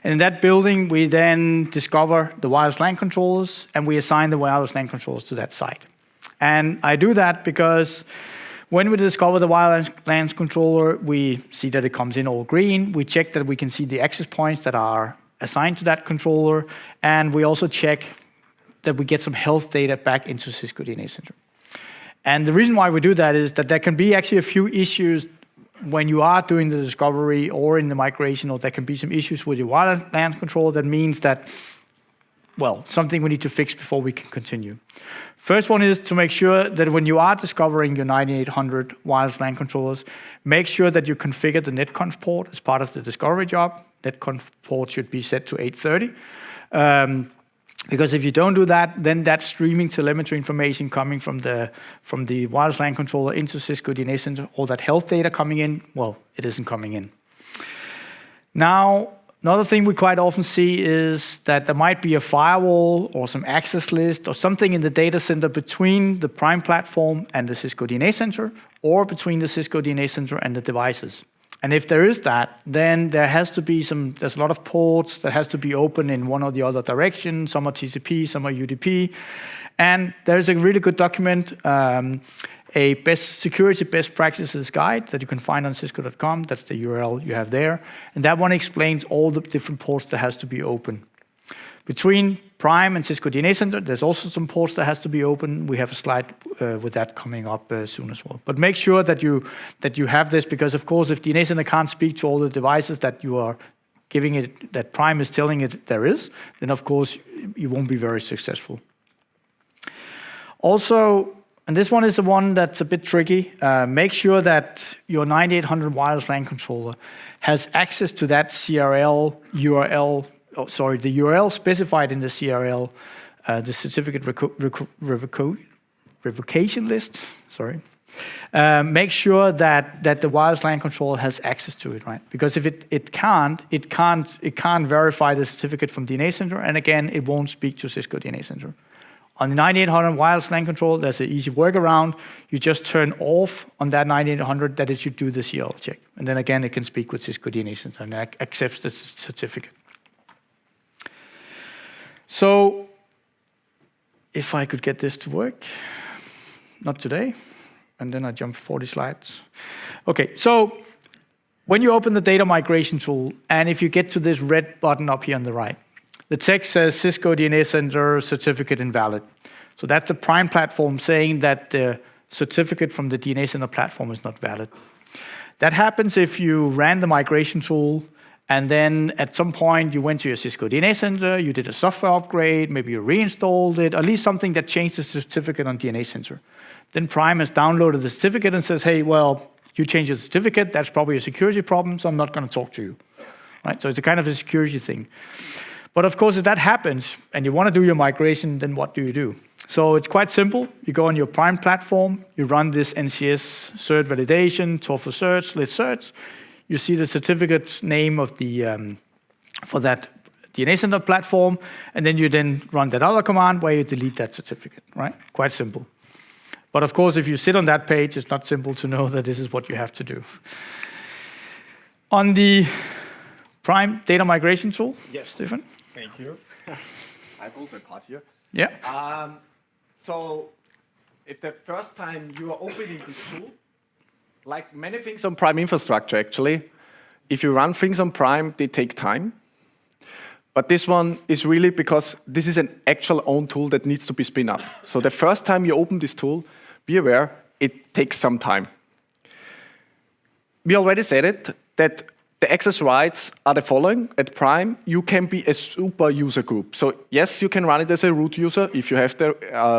And in that building, we then discover the wireless LAN controllers and we assign the wireless LAN controllers to that site. And I do that because when we discover the wireless LAN controller, we see that it comes in all green. We check that we can see the access points that are assigned to that controller. And we also check that we get some health data back into Cisco DNA Center. And the reason why we do that is that there can be actually a few issues when you are doing the discovery or in the migration, or there can be some issues with your wireless LAN controller. That means that, well, something we need to fix before we can continue. First one is to make sure that when you are discovering your 9800 wireless LAN controllers, make sure that you configure the netconf port as part of the discovery job. Netconf port should be set to 830. Because if you don't do that, then that streaming telemetry information coming from the wireless LAN controller into Cisco DNA Center, all that health data coming in, well, it isn't coming in. Now, another thing we quite often see is that there might be a firewall or some access list or something in the data center between the Prime platform and the Cisco DNA Center, or between the Cisco DNA Center and the devices. And if there is that, then there has to be there's a lot of ports that has to be open in one or the other direction. Some are TCP, some are UDP. And there's a really good document, a security best practices guide that you can find on cisco.com. That's the URL you have there. And that one explains all the different ports that has to be open. Between Prime and Cisco DNA Center, there's also some ports that has to be open. We have a slide with that coming up soon as well. But make sure that you have this, because of course, if DNA Center can't speak to all the devices that you are giving it, that Prime is telling it there is, then of course you won't be very successful. Also, and this one is the one that's a bit tricky. Make sure that your 9800 wireless LAN controller has access to that CRL URL, the URL specified in the CRL, the certificate revocation list, make sure that the wireless LAN controller has access to it, right? Because if it can't verify the certificate from DNA Center, and again, it won't speak to Cisco DNA Center. On the 9800 wireless LAN controller, there's an easy workaround. You just turn off on that 9800 that it should do the CRL check. And then again, it can speak with Cisco DNA Center and accepts the certificate. So, if I could get this to work, not today, and then I jump 40 slides. Okay, so when you open the data migration tool, and if you get to this red button up here on the right, the text says Cisco DNA Center certificate invalid. So that's the prime platform saying that the certificate from the DNA Center platform is not valid. That happens if you ran the migration tool, and then at some point you went to your Cisco DNA Center, you did a software upgrade, maybe you reinstalled it, or at least something that changed the certificate on DNA Center. Then Prime has downloaded the certificate and says, hey, well, you changed the certificate, that's probably a security problem, so I'm not going to talk to you. Right? So it's a kind of a security thing. But of course, if that happens and you want to do your migration, then what do? So it's quite simple. You go on your Prime platform, you run this NCS cert validation, TOEFL search, lit search. You see the certificate name of the for that DNA Center platform, and then you run that other command where you delete that certificate, right? Quite simple. But of course, if you sit on that page, it's not simple to know that this is what you have to do. On the Prime data migration tool, yes, Stefan? Thank you. I have also a part here. Yeah. So if the first time you are opening this tool, like many things on Prime infrastructure actually, if you run things on Prime, they take time. But this one is really because this is an actual own tool that needs to be spin up. So the first time you open this tool, be aware, it takes some time. We already said it, that the access rights are the following. At Prime, you can be a super user group. So yes, you can run it as a root user if you have the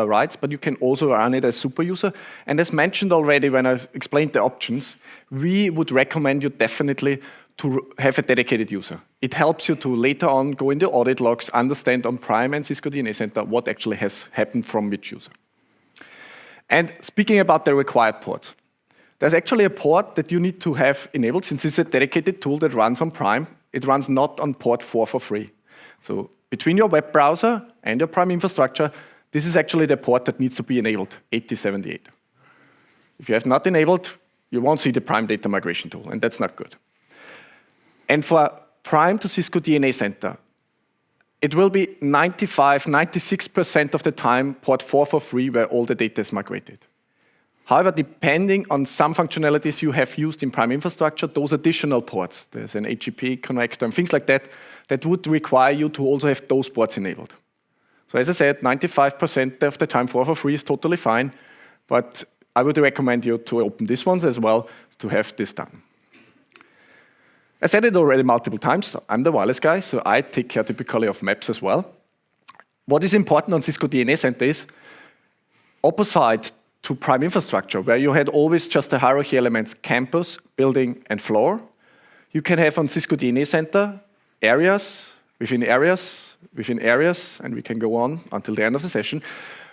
rights, but you can also run it as super user. And as mentioned already when I explained the options, we would recommend you definitely to have a dedicated user. It helps you to later on go in the audit logs, understand on Prime and Cisco DNA Center what actually has happened from which user. And speaking about the required ports, there's actually a port that you need to have enabled. Since it's a dedicated tool that runs on Prime, it runs not on port 443. So between your web browser and your Prime infrastructure, this is actually the port that needs to be enabled, 8078. If you have not enabled, you won't see the Prime data migration tool, and that's not good. And for Prime to Cisco DNA Center, it will be 96% of the time port 443 where all the data is migrated. However, depending on some functionalities you have used in Prime infrastructure, those additional ports, there's an HTTP connector and things like that, that would require you to also have those ports enabled. So as I said, 95% of the time 443 is totally fine, but I would recommend you to open these ones as well to have this done. I said it already multiple times, I'm the wireless guy, so I take care typically of maps as well. What is important on Cisco DNA Center is, opposite to Prime infrastructure, where you had always just the hierarchy elements, campus, building, and floor, you can have on Cisco DNA Center areas, within areas, within areas, and we can go on until the end of the session.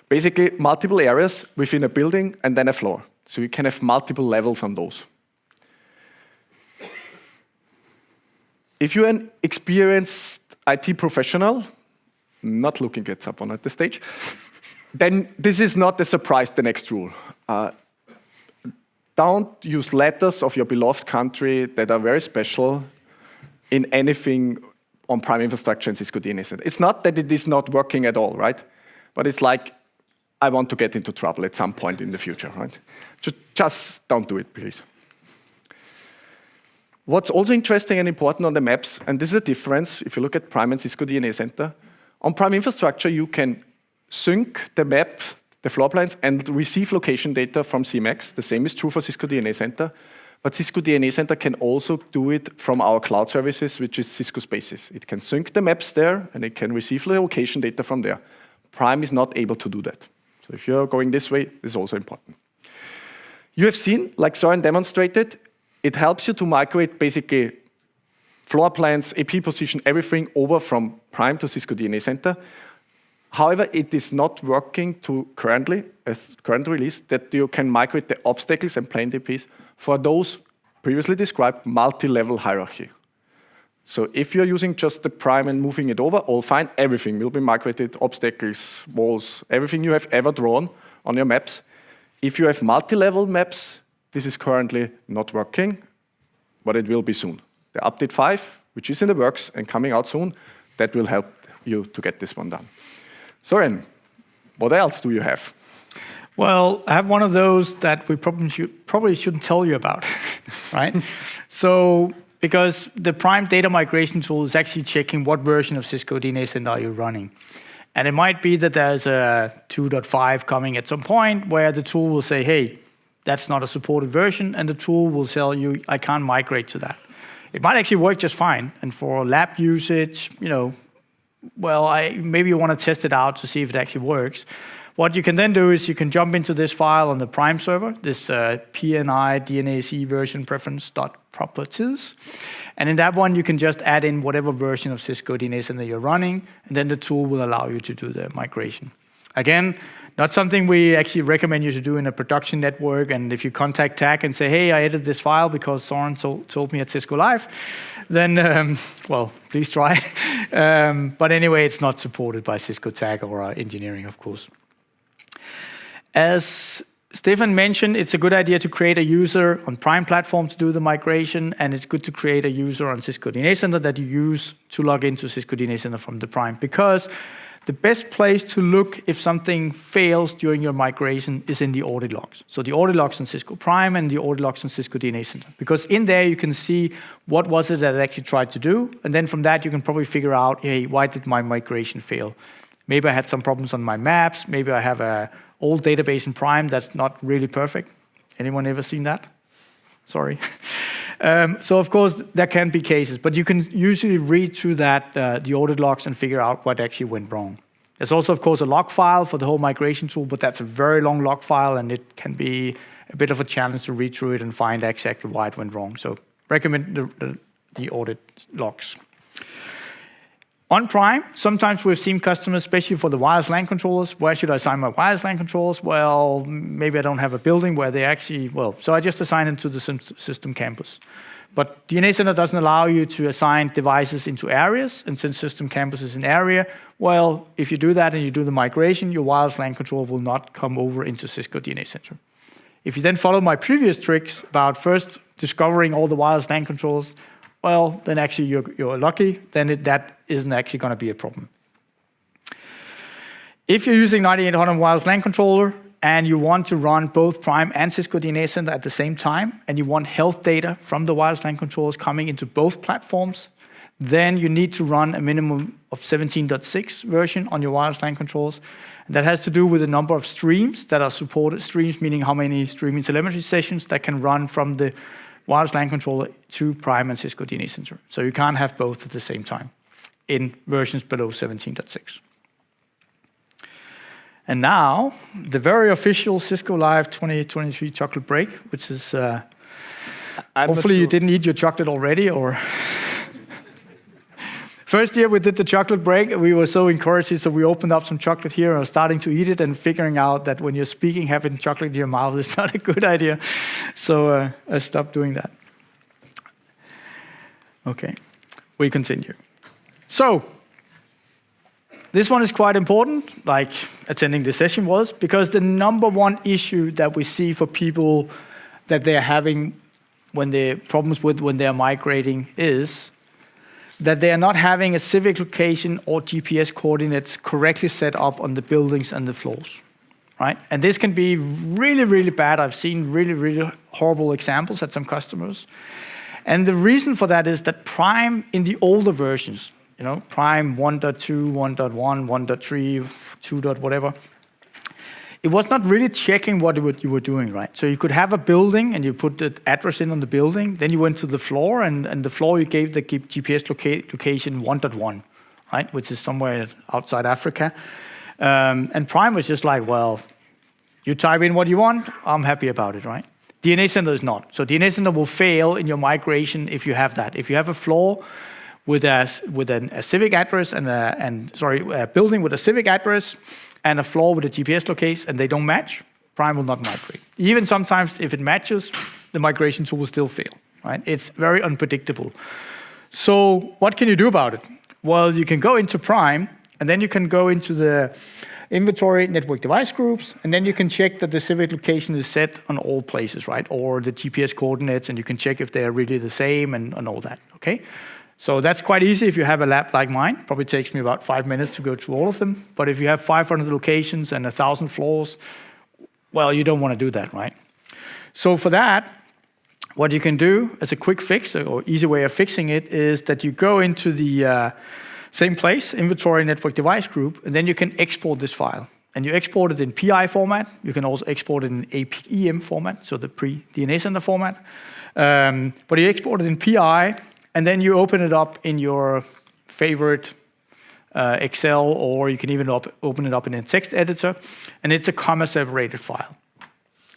Basically, multiple areas within a building and then a floor. So you can have multiple levels on those. If you're an experienced IT professional, not looking at someone at the stage, then this is not a surprise, the next rule. Don't use letters of your beloved country that are very special in anything on Prime infrastructure and Cisco DNA Center. It's not that it is not working at all, right? But it's like, I want to get into trouble at some point in the future, right? Just don't do it, please. What's also interesting and important on the maps, and this is a difference if you look at Prime and Cisco DNA Center, on Prime infrastructure you can sync the map, the floor plans, and receive location data from CMAX. The same is true for Cisco DNA Center. But Cisco DNA Center can also do it from our cloud services, which is Cisco Spaces. It can sync the maps there, and it can receive the location data from there. Prime is not able to do that. So if you're going this way, this is also important. You have seen, like Søren demonstrated, it helps you to migrate basically floor plans, AP position, everything over from Prime to Cisco DNA Center. However, it is not working to currently, as current release, that you can migrate the obstacles and plain DPs for those previously described multi-level hierarchy. So if you're using just the Prime and moving it over, all fine, everything will be migrated, obstacles, walls, everything you have ever drawn on your maps. If you have multi-level maps, this is currently not working, but it will be soon. The update 5, which is in the works and coming out soon, that will help you to get this one done. Søren, what else do you have? Well, I have one of those that we probably shouldn't tell you about, right? So, because the Prime data migration tool is actually checking what version of Cisco DNA Center are you running. And it might be that there's a 2.5 coming at some point where the tool will say, hey, that's not a supported version, and the tool will tell you, I can't migrate to that. It might actually work just fine, and for lab usage, well, maybe you want to test it out to see if it actually works. What you can then do is you can jump into this file on the Prime server, this PNI DNAC version preference.properties. And in that one, you can just add in whatever version of Cisco DNA Center you're running, and then the tool will allow you to do the migration. Again, not something we actually recommend you to do in a production network. And if you contact TAC and say, hey, I edited this file because Søren told me at Cisco Live, then, well, please try. But anyway, it's not supported by Cisco TAC or our engineering, of course. As Stefan mentioned, it's a good idea to create a user on Prime platform to do the migration, and it's good to create a user on Cisco DNA Center that you use to log into Cisco DNA Center from the Prime, because the best place to look if something fails during your migration is in the audit logs. So the audit logs on Cisco Prime and the audit logs on Cisco DNA Center, because in there you can see what was it that I actually tried to do, and then from that you can probably figure out, hey, why did my migration fail? Maybe I had some problems on my maps, maybe I have a old database in Prime that's not really perfect. Anyone ever seen that? Sorry. So of course there can be cases, but you can usually read through that, the audit logs, and figure out what actually went wrong. There's also of course a log file for the whole migration tool, but that's a very long log file, and it can be a bit of a challenge to read through it and find exactly why it went wrong. So recommend the audit logs. On Prime, sometimes we've seen customers, especially for the wireless LAN controllers, where should I assign my wireless LAN controllers? Well, maybe I don't have a building where they actually, so I just assign them to the system campus. But DNA Center doesn't allow you to assign devices into areas, and since system campus is an area, well, if you do that and you do the migration, your wireless LAN controller will not come over into Cisco DNA Center. If you then follow my previous tricks about first discovering all the wireless LAN controllers, well, then actually you're lucky, then that isn't actually going to be a problem. If you're using 9800 wireless LAN controller and you want to run both Prime and Cisco DNA Center at the same time, and you want health data from the wireless LAN controllers coming into both platforms, then you need to run a minimum of 17.6 version on your wireless LAN controllers. And that has to do with the number of streams that are supported. Streams meaning how many streaming telemetry sessions that can run from the wireless LAN controller to Prime and Cisco DNA Center. So you can't have both at the same time in versions below 17.6. And now, the very official Cisco Live 2023 chocolate break, which is, hopefully you didn't eat your chocolate already, or... First year we did the chocolate break, we were so encouraged, so we opened up some chocolate here and were starting to eat it and figuring out that when you're speaking, having chocolate in your mouth is not a good idea. So I stopped doing that. Okay, we continue. So, this one is quite important, like attending this session was, because the number one issue that we see for people that they're having when they're when they're migrating is that they are not having a civic location or GPS coordinates correctly set up on the buildings and the floors, right? And this can be really, really bad. I've seen really, really horrible examples at some customers. And the reason for that is that Prime in the older versions, Prime 1.2, 1.1, 1.3, 2. Whatever, it was not really checking what you were doing, right? So you could have a building and you put the address in on the building, then you went to the floor, and the floor you gave the GPS location 1.1, right? Which is somewhere outside Africa. And Prime was just like, well, You type in what you want, I'm happy about it, right? DNA Center is not. So DNA Center will fail in your migration if you have that. If you have a floor with a civic address and a building with a civic address and a floor with a GPS location, and they don't match, Prime will not migrate. Even sometimes if it matches, the migration tool will still fail, right? It's very unpredictable. So what can you do about it? Well, you can go into Prime, and then you can go into the inventory network device groups, and then you can check that the civic location is set on all places, right? Or the GPS coordinates, and you can check if they are really the same and all that, okay? So that's quite easy if you have a lab like mine. Probably takes me about 5 minutes to go through all of them. But if you have 500 locations and 1,000 floors, well, you don't want to do that, right? So for that, what you can do as a quick fix, or easy way of fixing it, is that you go into the same place, inventory network device group, and then you can export this file. And you export it in PI format. You can also export it in APEM format, so the pre-DNA Center format. But you export it in PI, and then you open it up in your favorite Excel, or you can even open it up in a text editor, and it's a comma-separated file.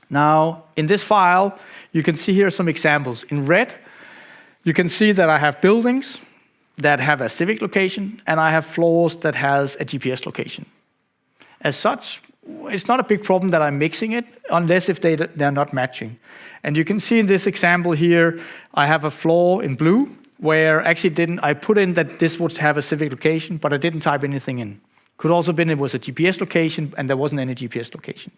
Now, in this file, you can see here some examples. In red, you can see that I have buildings that have a civic location, and I have floors that has a GPS location. As such, it's not a big problem that I'm mixing it, unless if they're not matching. And you can see in this example here, I have a floor in blue, where actually I put in that this would have a civic location, but I didn't type anything in. Could also been it was a GPS location, and there wasn't any GPS location.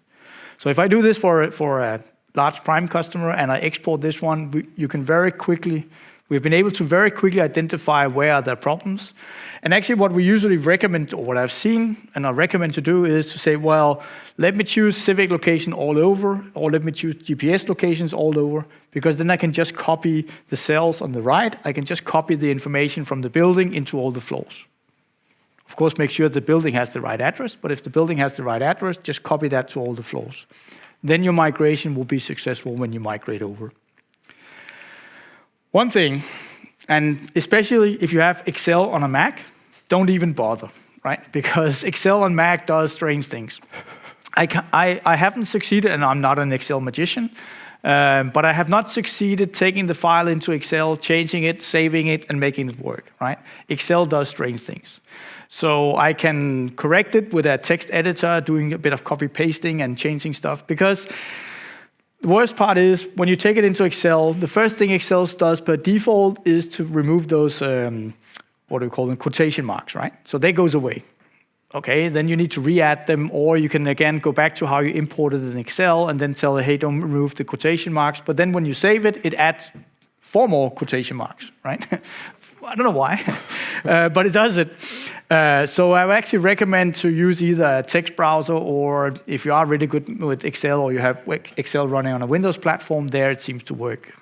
So if I do this for a large Prime customer, and I export this one, we've been able to very quickly identify where are there problems. And actually what we usually recommend, or what I've seen and I recommend to do, is to say, well, let me choose civic location all over, or let me choose GPS locations all over, because then I can just copy the cells on the right. I can just copy the information from the building into all the floors. Of course, make sure the building has the right address, but if the building has the right address, just copy that to all the floors. Then your migration will be successful when you migrate over. One thing, and especially if you have Excel on a Mac, don't even bother, right? Because Excel on Mac does strange things. I haven't succeeded, and I'm not an Excel magician, but I have not succeeded taking the file into Excel, changing it, saving it, and making it work, right? Excel does strange things. So I can correct it with a text editor, doing a bit of copy pasting and changing stuff, because the worst part is when you take it into Excel, the first thing Excel does per default is to remove those, what do we call them, quotation marks, right? So that goes away. Okay, then you need to re-add them, or you can again go back to how you imported it in Excel and then tell it, hey, don't remove the quotation marks. But then when you save it, it adds 4 more quotation marks, right? I don't know why, but it does it. So I would actually recommend to use either a text browser, or if you are really good with Excel, or you have Excel running on a Windows platform, there it seems to work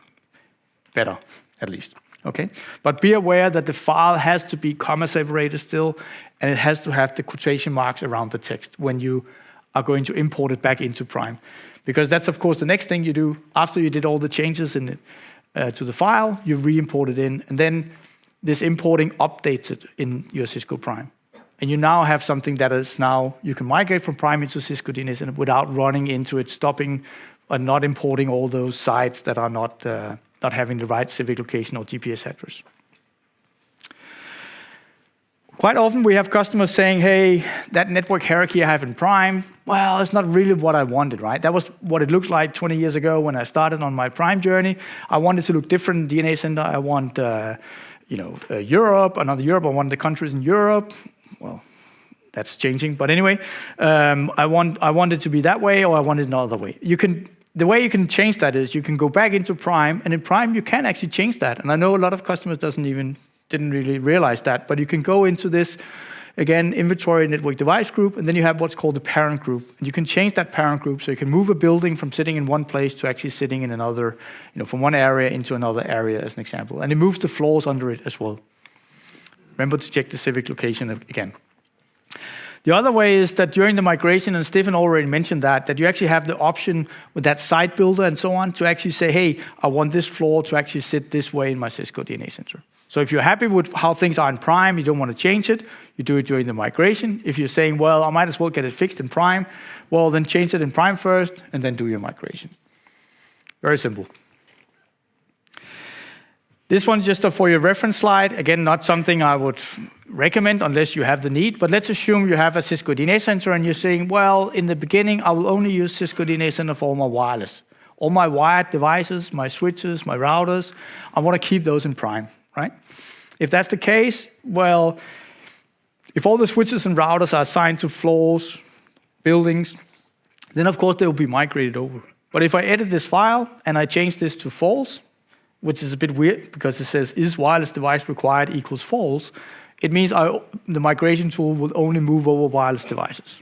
better, at least. Okay, but be aware that the file has to be comma separated still, and it has to have the quotation marks around the text when you are going to import it back into Prime. Because that's, of course, the next thing you do after you did all the changes in it, to the file, you re-import it in, and then this importing updates it in your Cisco Prime. And you now have something that is now, you can migrate from Prime into Cisco DNA Center without running into it, stopping and not importing all those sites that are not having the right civic location or GPS address. Quite often we have customers saying, hey, that network hierarchy I have in Prime, well, it's not really what I wanted, right? That was what it looked like 20 years ago when I started on my Prime journey. I wanted to look different in DNA Center. I want Europe, another Europe. I want the countries in Europe. Well, that's changing, but anyway, I want it to be that way, or I want it another way. The way you can change that is you can go back into Prime, and in Prime you can actually change that. And I know a lot of customers didn't really realize that, but you can go into this, again, inventory network device group, and then you have what's called the parent group. And you can change that parent group, so you can move a building from sitting in one place to actually sitting in another, from one area into another area, as an example. And it moves the floors under it as well. Remember to check the civic location again. The other way is that during the migration, and Stefan already mentioned that you actually have the option with that site builder and so on to actually say, hey, I want this floor to actually sit this way in my Cisco DNA Center. So if you're happy with how things are in Prime, you don't want to change it, you do it during the migration. If you're saying, well, I might as well get it fixed in Prime, well, then change it in Prime first and then do your migration. Very simple. This one's just for your reference slide. Again, not something I would recommend unless you have the need, but let's assume you have a Cisco DNA Center and you're saying, well, in the beginning, I will only use Cisco DNA Center for all my wireless. All my wired devices, my switches, my routers, I want to keep those in Prime, right? If that's the case, well, if all the switches and routers are assigned to floors, buildings, then of course they will be migrated over. But if I edit this file and I change this to false, which is a bit weird because it says is wireless device required equals false, it means the migration tool will only move over wireless devices.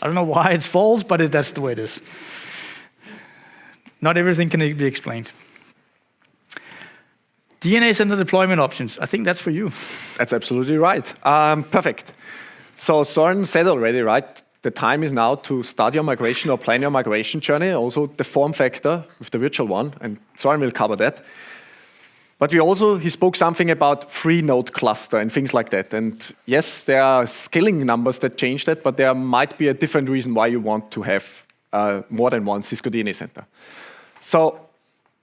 I don't know why it's false, but that's the way it is. Not everything can be explained. DNA Center deployment options. I think that's for you. That's absolutely right. Perfect. So Søren said already, right? The time is now to start your migration or plan your migration journey. Also the form factor with the virtual one, and Søren will cover that. But he spoke something about 3-node cluster and things like that. And yes, there are scaling numbers that change that, but there might be a different reason why you want to have more than one Cisco DNA Center. So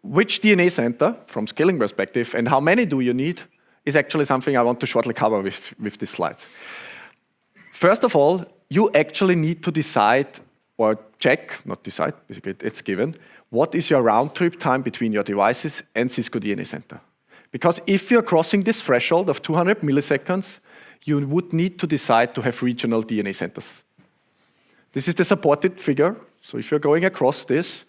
which DNA center, from scaling perspective, and how many do you need, is actually something I want to shortly cover with these slides. First of all, you actually need to decide, or check, not decide, basically it's given, what is your round-trip time between your devices and Cisco DNA Center. Because if you're crossing this threshold of 200 milliseconds, you would need to decide to have regional DNA centers. This is the supported figure, so if you're going across this,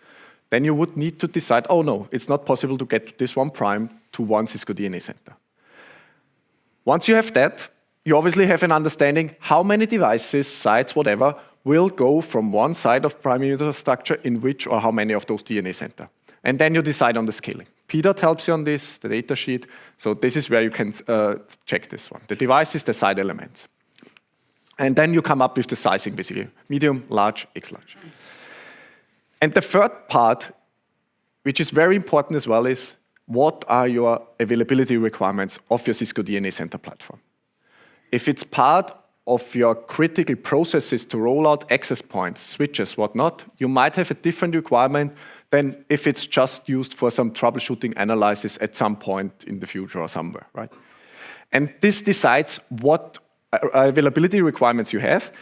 then you would need to decide, oh no, it's not possible to get this one Prime to one Cisco DNA Center. Once you have that, you obviously have an understanding how many devices, sites, whatever, will go from one side of Prime infrastructure in which or how many of those DNA center. And then you decide on the scaling. PDOT helps you on this, the data sheet. So this is where you can check this one. The devices, the side elements. And then you come up with the sizing, basically. Medium, large, X large. And the third part, which is very important as well, is what are your availability requirements of your Cisco DNA Center platform? If it's part of your critical processes to roll out access points, switches, whatnot, you might have a different requirement than if it's just used for some troubleshooting analysis at some point in the future or somewhere, right? And this decides what availability requirements you have.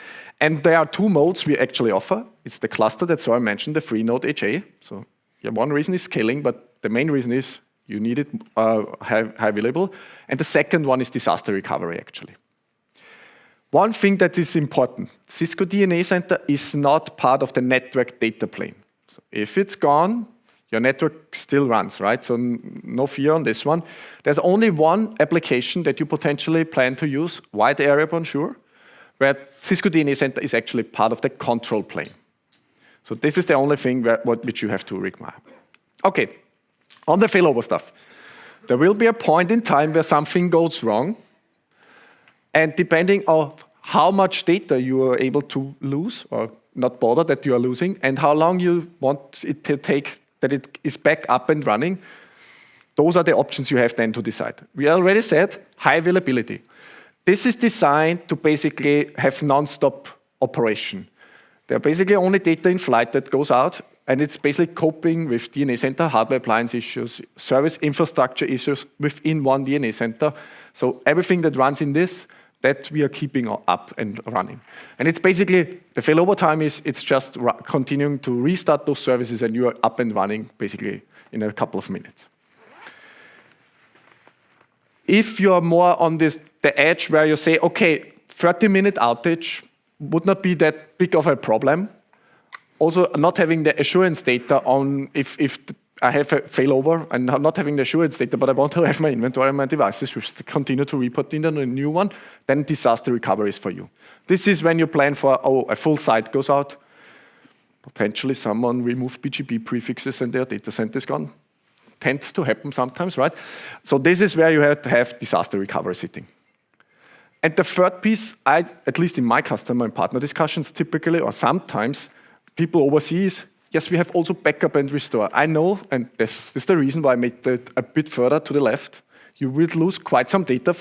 And there are two modes we actually offer. It's the cluster that Søren mentioned, the 3-node HA. So yeah, one reason is scaling, but the main reason is you need it high available. And the second one is disaster recovery, actually. One thing that is important, Cisco DNA Center is not part of the network data plane. So if it's gone, your network still runs, right? So no fear on this one. There's only one application that you potentially plan to use, wide area bonjour, where Cisco DNA Center is actually part of the control plane. So this is the only thing which you have to require. Okay, on the failover stuff. There will be a point in time where something goes wrong, and depending on how much data you are able to lose, or not bother that you are losing, and how long you want it to take that it is back up and running, those are the options you have then to decide. We already said high availability. This is designed to basically have non-stop operation. There are basically only data in flight that goes out, and it's basically coping with DNA center hardware appliance issues, service infrastructure issues within one DNA center. So everything that runs in this, that we are keeping up and running. And it's basically, the failover time is, it's just continuing to restart those services and you are up and running basically in a couple of minutes. If you are more on the edge where you say, okay, 30-minute outage would not be that big of a problem. Also, not having the assurance data on if I have a failover and not having the assurance data, but I want to have my inventory and my devices which continue to report in a new one, then disaster recovery is for you. This is when you plan for, a full site goes out, potentially someone removed BGP prefixes and their data center is gone. Tends to happen sometimes, right? So this is where you have to have disaster recovery sitting. And the third piece, at least in my customer and partner discussions typically, or sometimes, people overseas, yes, we have also backup and restore. I know, and this is the reason why I made it a bit further to the left. you will lose quite some data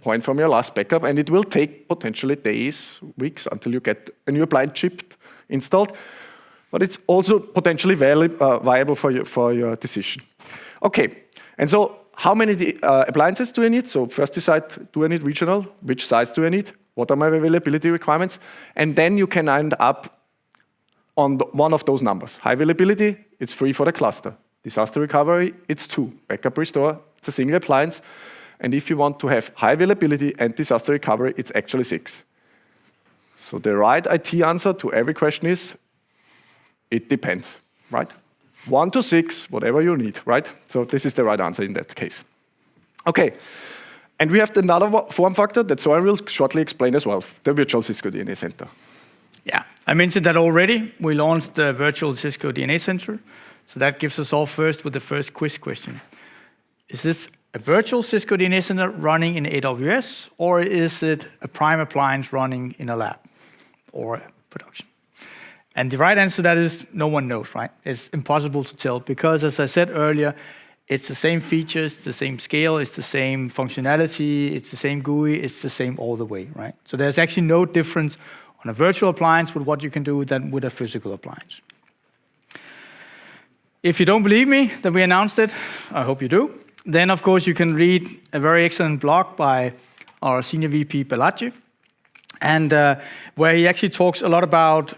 point from your last backup, and it will take potentially days, weeks, until you get a new appliance chip installed. But it's also potentially viable for your decision. Okay, and so how many appliances do I need? So first decide, do I need regional? Which size do I need? What are my availability requirements? And then you can end up on one of those numbers. High availability, it's 3 for the cluster. Disaster recovery, it's 2. Backup restore, it's a single appliance. And if you want to have high availability and disaster recovery, it's actually 6. So the right IT answer to every question is, it depends, right? 1 to 6, whatever you need, right? So this is the right answer in that case. Okay, and we have another form factor that Soren will shortly explain as well, the virtual Cisco DNA Center. Yeah, I mentioned that already. We launched the virtual Cisco DNA Center. So that gives us all first with the first quiz question. Is this a virtual Cisco DNA Center running in AWS, or is it a prime appliance running in a lab or production? And the right answer to that is no one knows, right? It's impossible to tell because, as I said earlier, it's the same features, the same scale, it's the same functionality, it's the same GUI, it's the same all the way, right? So there's actually no difference on a virtual appliance with what you can do than with a physical appliance. If you don't believe me that we announced it, I hope you do, then of course you can read a very excellent blog by our senior VP, Balaji, and where he actually talks a lot about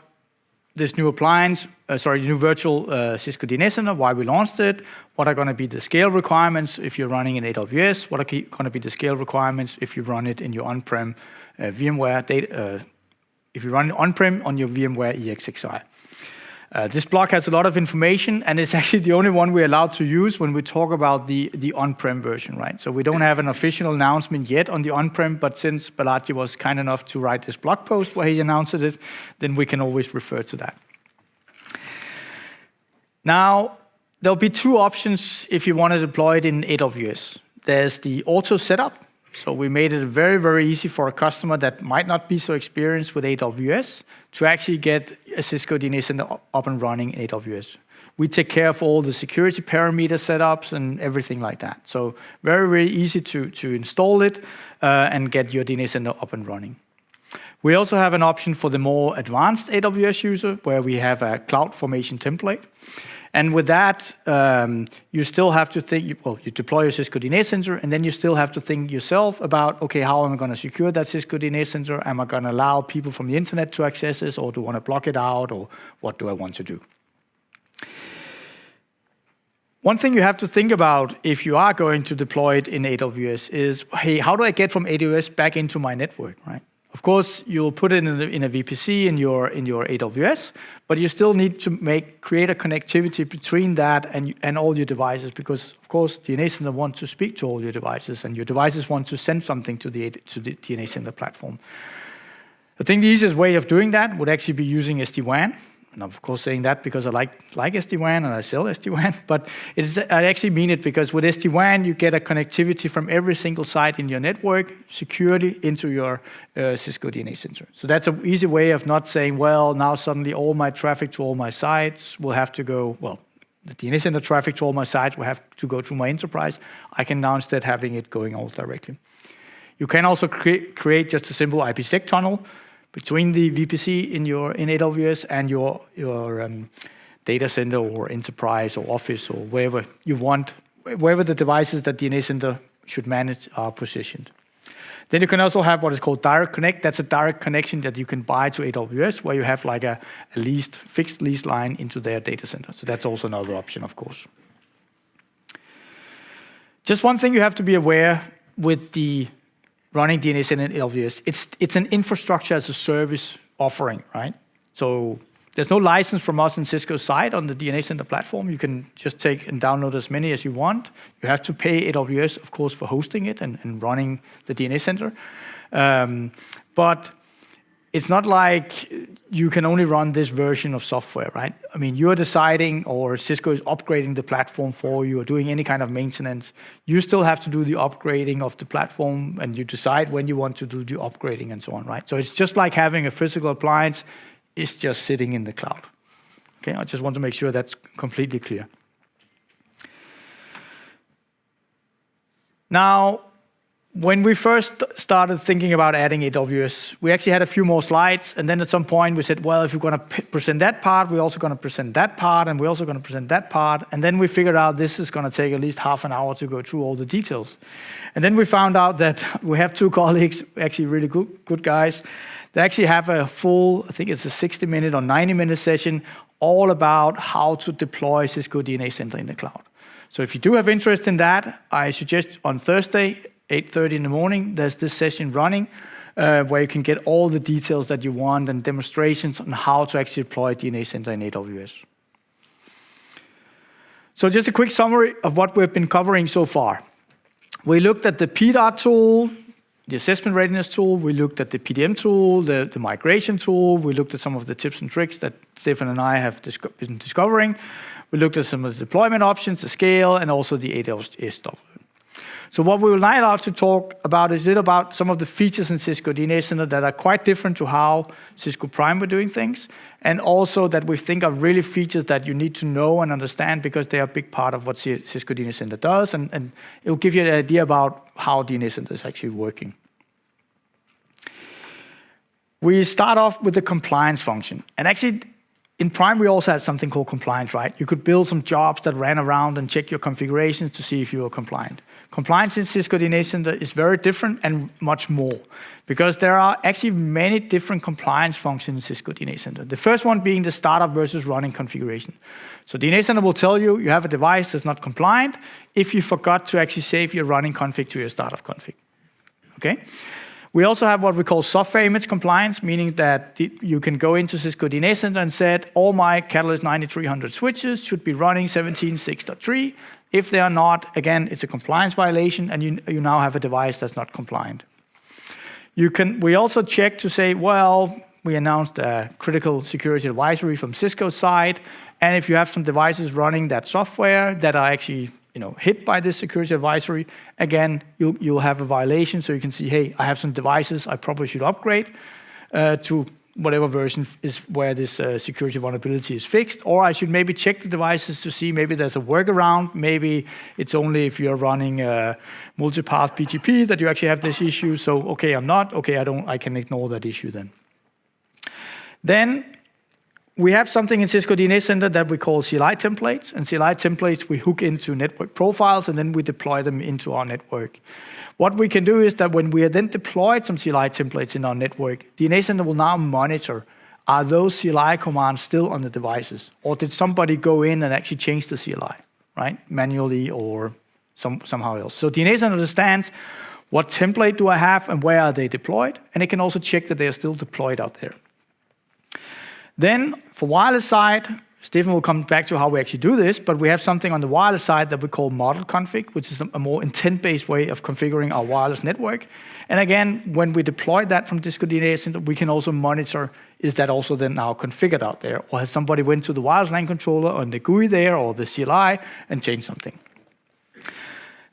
this new appliance, new virtual Cisco DNA Center, why we launched it, what are going to be the scale requirements if you're running in AWS, what are going to be the scale requirements if you run it in your on-prem VMware data, if you run it on-prem on your VMware EXXi. This blog has a lot of information, and it's actually the only one we're allowed to use when we talk about the on-prem version, right? So we don't have an official announcement yet on the on-prem, but since Balaji was kind enough to write this blog post where he announced it, then we can always refer to that. Now, there'll be 2 options if you want to deploy it in AWS. There's the auto setup. So we made it very, very easy for a customer that might not be so experienced with AWS to actually get a Cisco DNA Center up and running in AWS. We take care of all the security parameter setups and everything like that. So very, very easy to install it and get your DNA Center up and running. We also have an option for the more advanced AWS user where we have a cloud formation template. And with that, you still have to think, well, you deploy your Cisco DNA Center, and then you still have to think yourself about, okay, how am I going to secure that Cisco DNA Center? Am I going to allow people from the internet to access this, or do I want to block it out, or what do I want to do? One thing you have to think about if you are going to deploy it in AWS is, hey, how do I get from AWS back into my network, right? Of course, you'll put it in a VPC in your AWS, but you still need to create a connectivity between that and all your devices, because of course DNA Center wants to speak to all your devices, and your devices want to send something to the DNA Center platform. I think the easiest way of doing that would actually be using SD-WAN. And I'm of course saying that because I like SD-WAN and I sell SD-WAN, but I actually mean it because with SD-WAN you get a connectivity from every single site in your network securely into your Cisco DNA Center. So that's an easy way of not saying, well, now suddenly all my traffic to all my sites will have to go, well, the DNA Center traffic to all my sites will have to go through my enterprise. I can now instead having it going all directly. You can also create just a simple IPsec tunnel between the VPC in AWS and your data center or enterprise or office or wherever you want, wherever the devices that DNA Center should manage are positioned. Then you can also have what is called direct connect. That's a direct connection that you can buy to AWS, where you have like a fixed lease line into their data center. So that's also another option, of course. Just one thing you have to be aware with the running DNA Center in AWS, it's an infrastructure as a service offering, right? So there's no license from us on Cisco's side on the DNA Center platform. You can just take and download as many as you want. You have to pay AWS, of course, for hosting it and running the DNA Center. But it's not like you can only run this version of software, right? I mean, you're deciding, or Cisco is upgrading the platform for you, or doing any kind of maintenance. You still have to do the upgrading of the platform, and you decide when you want to do the upgrading and so on, right? So it's just like having a physical appliance. It's just sitting in the cloud. Okay, I just want to make sure that's completely clear. Now, when we first started thinking about adding AWS, we actually had a few more slides, and then at some point we said, well, if we're going to present that part, we're also going to present that part, and we're also going to present that part. And then we figured out this is going to take at least half an hour to go through all the details. And then we found out that we have two colleagues, actually really good guys, they actually have a full, I think it's a 60-minute or 90-minute session all about how to deploy Cisco DNA Center in the cloud. So if you do have interest in that, I suggest on Thursday, 8:30 in the morning, there's this session running where you can get all the details that you want and demonstrations on how to actually deploy DNA Center in AWS. So just a quick summary of what we've been covering so far. We looked at the PDAR tool, the assessment readiness tool, we looked at the PDM tool, the migration tool, we looked at some of the tips and tricks that Stefan and I have been discovering. We looked at some of the deployment options, the scale, and also the AWS stuff. So what we will now like to talk about is about some of the features in Cisco DNA Center that are quite different to how Cisco Prime were doing things, and also that we think are really features that you need to know and understand because they are a big part of what Cisco DNA Center does, and it will give you an idea about how DNA Center is actually working. We start off with the compliance function. And actually, in Prime, we also had something called compliance, right? You could build some jobs that ran around and check your configurations to see if you were compliant. Compliance in Cisco DNA Center is very different and much more, because there are actually many different compliance functions in Cisco DNA Center. The first one being the startup versus running configuration. So DNA Center will tell you you have a device that's not compliant if you forgot to actually save your running config to your startup config. Okay? We also have what we call software image compliance, meaning that you can go into Cisco DNA Center and say, all my Catalyst 9300 switches should be running 17.6.3. If they are not, again, it's a compliance violation, and you now have a device that's not compliant. We also check to say, well, we announced a critical security advisory from Cisco's side, and if you have some devices running that software that are actually hit by this security advisory, again, you'll have a violation, so you can see, hey, I have some devices I probably should upgrade to whatever version is where this security vulnerability is fixed, or I should maybe check the devices to see maybe there's a workaround, maybe it's only if you're running multipath BGP that you actually have this issue, so okay, I'm not, okay, I can ignore that issue then. Then we have something in Cisco DNA Center that we call CLI templates, and CLI templates we hook into network profiles and then we deploy them into our network. What we can do is that when we have then deployed some CLI templates in our network, DNA Center will now monitor, are those CLI commands still on the devices? Or did somebody go in and actually change the CLI, right? Manually or somehow else. So DNA Center understands what template do I have and where are they deployed, and it can also check that they are still deployed out there. Then for wireless side, Stephen will come back to how we actually do this, but we have something on the wireless side that we call model config, which is a more intent-based way of configuring our wireless network. And again, when we deploy that from Cisco DNA Center, we can also monitor, is that also then now configured out there? Or has somebody went to the wireless LAN controller on the GUI there or the CLI and changed something?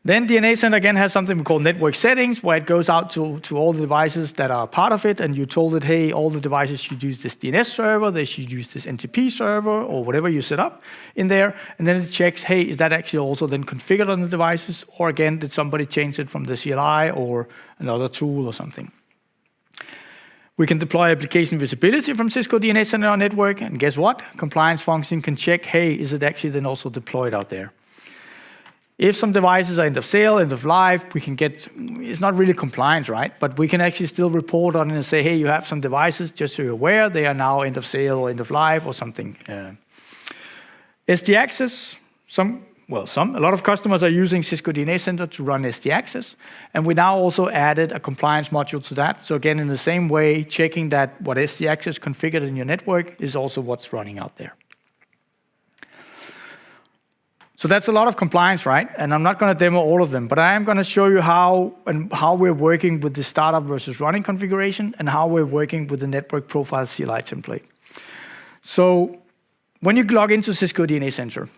Then DNA Center again has something we call network settings, where it goes out to all the devices that are part of it, and you told it, hey, all the devices should use this DNS server, they should use this NTP server, or whatever you set up in there, and then it checks, hey, is that actually also then configured on the devices, or again, did somebody change it from the CLI or another tool or something? We can deploy application visibility from Cisco DNA Center on our network, and guess what? Compliance function can check, hey, is it actually then also deployed out there? If some devices are end of sale, end of life, we can get, it's not really compliance, right? But we can actually still report on it and say, hey, you have some devices, just so you're aware, they are now end of sale or end of life or something. SD Access, a lot of customers are using Cisco DNA Center to run SD Access, and we now also added a compliance module to that. So again, in the same way, checking that what SD Access configured in your network is also what's running out there. So that's a lot of compliance, right? And I'm not going to demo all of them, but I am going to show you how we're working with the startup versus running configuration and how we're working with the network profile CLI template. So when you log into Cisco DNA Center,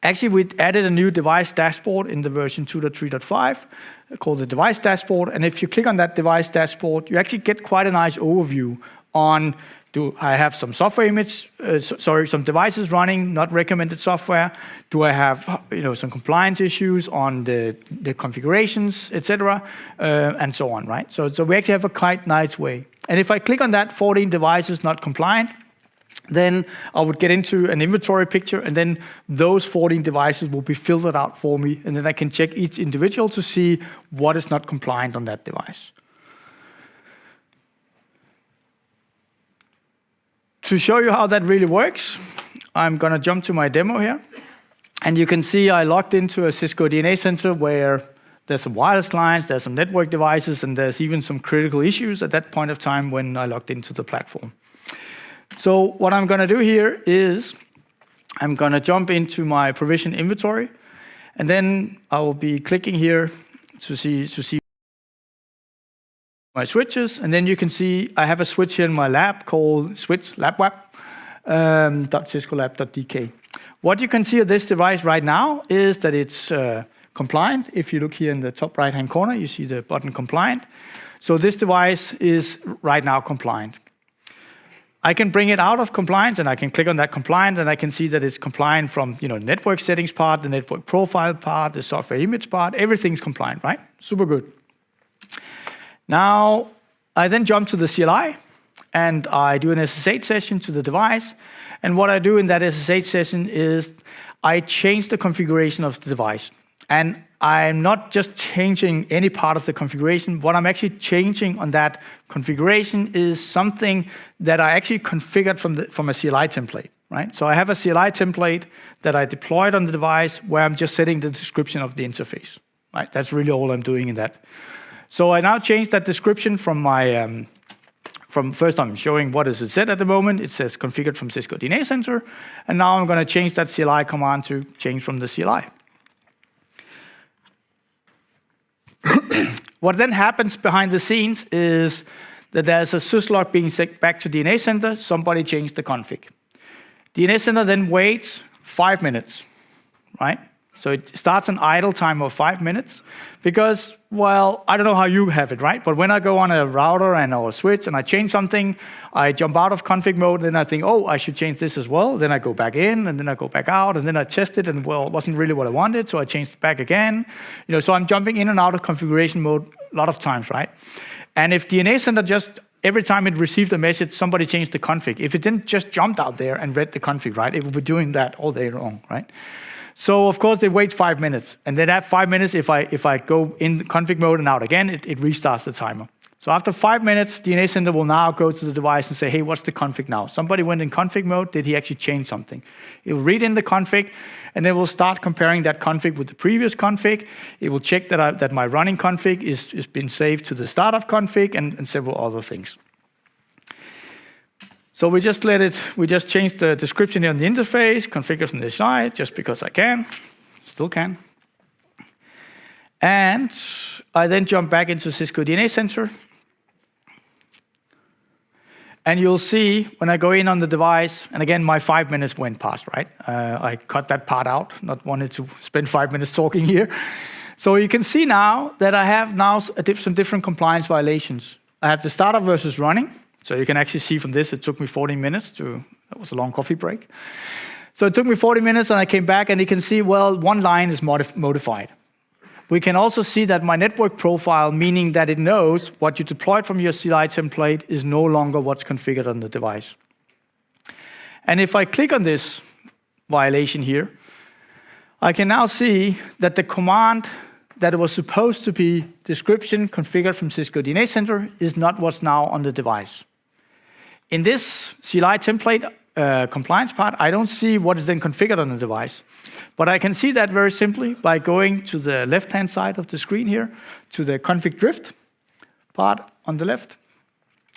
actually we added a new device dashboard in the version 2.3.5 called the device dashboard. And if you click on that device dashboard, you actually get quite a nice overview on, do I have some software image, some devices running, not recommended software? Do I have some compliance issues on the configurations, etc., and so on, right? So we actually have a quite nice way. And if I click on that 14 devices not compliant, then I would get into an inventory picture, and then those 14 devices will be filtered out for me, and then I can check each individual to see what is not compliant on that device. To show you how that really works, I'm going to jump to my demo here. And you can see I logged into a Cisco DNA center where there's some wireless clients, there's some network devices, and there's even some critical issues at that point of time when I logged into the platform. So what I'm going to do here is I'm going to jump into my provision inventory, and then I will be clicking here to see my switches, and then you can see I have a switch here in my lab called switch labwap.ciscolab.dk. What you can see of this device right now is that it's compliant. If you look here in the top right-hand corner, you see the button compliant. So this device is right now compliant. I can bring it out of compliance, and I can click on that compliant, and I can see that it's compliant from network settings part, the network profile part, the software image part. Everything's compliant, right? Super good. Now, I then jump to the CLI, and I do an SSH session to the device. And what I do in that SSH session is I change the configuration of the device. And I'm not just changing any part of the configuration. What I'm actually changing on that configuration is something that I actually configured from a CLI template, right? So I have a CLI template that I deployed on the device where I'm just setting the description of the interface, right? That's really all I'm doing in that. So I now changed that description from my, first I'm showing what is it set at the moment. It says configured from Cisco DNA Center. And now I'm going to change that CLI command to change from the CLI. What then happens behind the scenes is that there's a syslog being sent back to DNA Center. Somebody changed the config. DNA Center then waits 5 minutes, right? So it starts an idle time of 5 minutes because, well, I don't know how you have it, right? But when I go on a router or a switch and I change something, I jump out of config mode, then I think, oh, I should change this as well. Then I go back in, and then I go back out, and then I test it, and well, it wasn't really what I wanted, so I changed it back again. So I'm jumping in and out of configuration mode a lot of times, right? And if DNA Center just, every time it received a message, somebody changed the config. If it didn't just jump out there and read the config, right, it would be doing that all day long, right? So of course they wait 5 minutes, and then at 5 minutes, if I go in config mode and out again, it restarts the timer. So after 5 minutes, DNA Center will now go to the device and say, hey, what's the config now? Somebody went in config mode, did he actually change something? It will read in the config, and then we'll start comparing that config with the previous config. It will check that my running config is been saved to the startup config and several other things. So we just changed the description here on the interface, configure from the side, just because I can, still can. And I then jump back into Cisco DNA Center. And you'll see when I go in on the device, and again, my 5 minutes went past, right? I cut that part out, not wanted to spend 5 minutes talking here. So you can see now that I have now some different compliance violations. I have the startup versus running. So you can actually see from this, it took me 40 minutes that was a long coffee break. So it took me 40 minutes and I came back and you can see, well, one line is modified. We can also see that my network profile, meaning that it knows what you deployed from your CLI template is no longer what's configured on the device. And if I click on this violation here, I can now see that the command that it was supposed to be description configured from Cisco DNA Center is not what's now on the device. In this CLI template compliance part, I don't see what is then configured on the device. But I can see that very simply by going to the left-hand side of the screen here, to the config drift part on the left.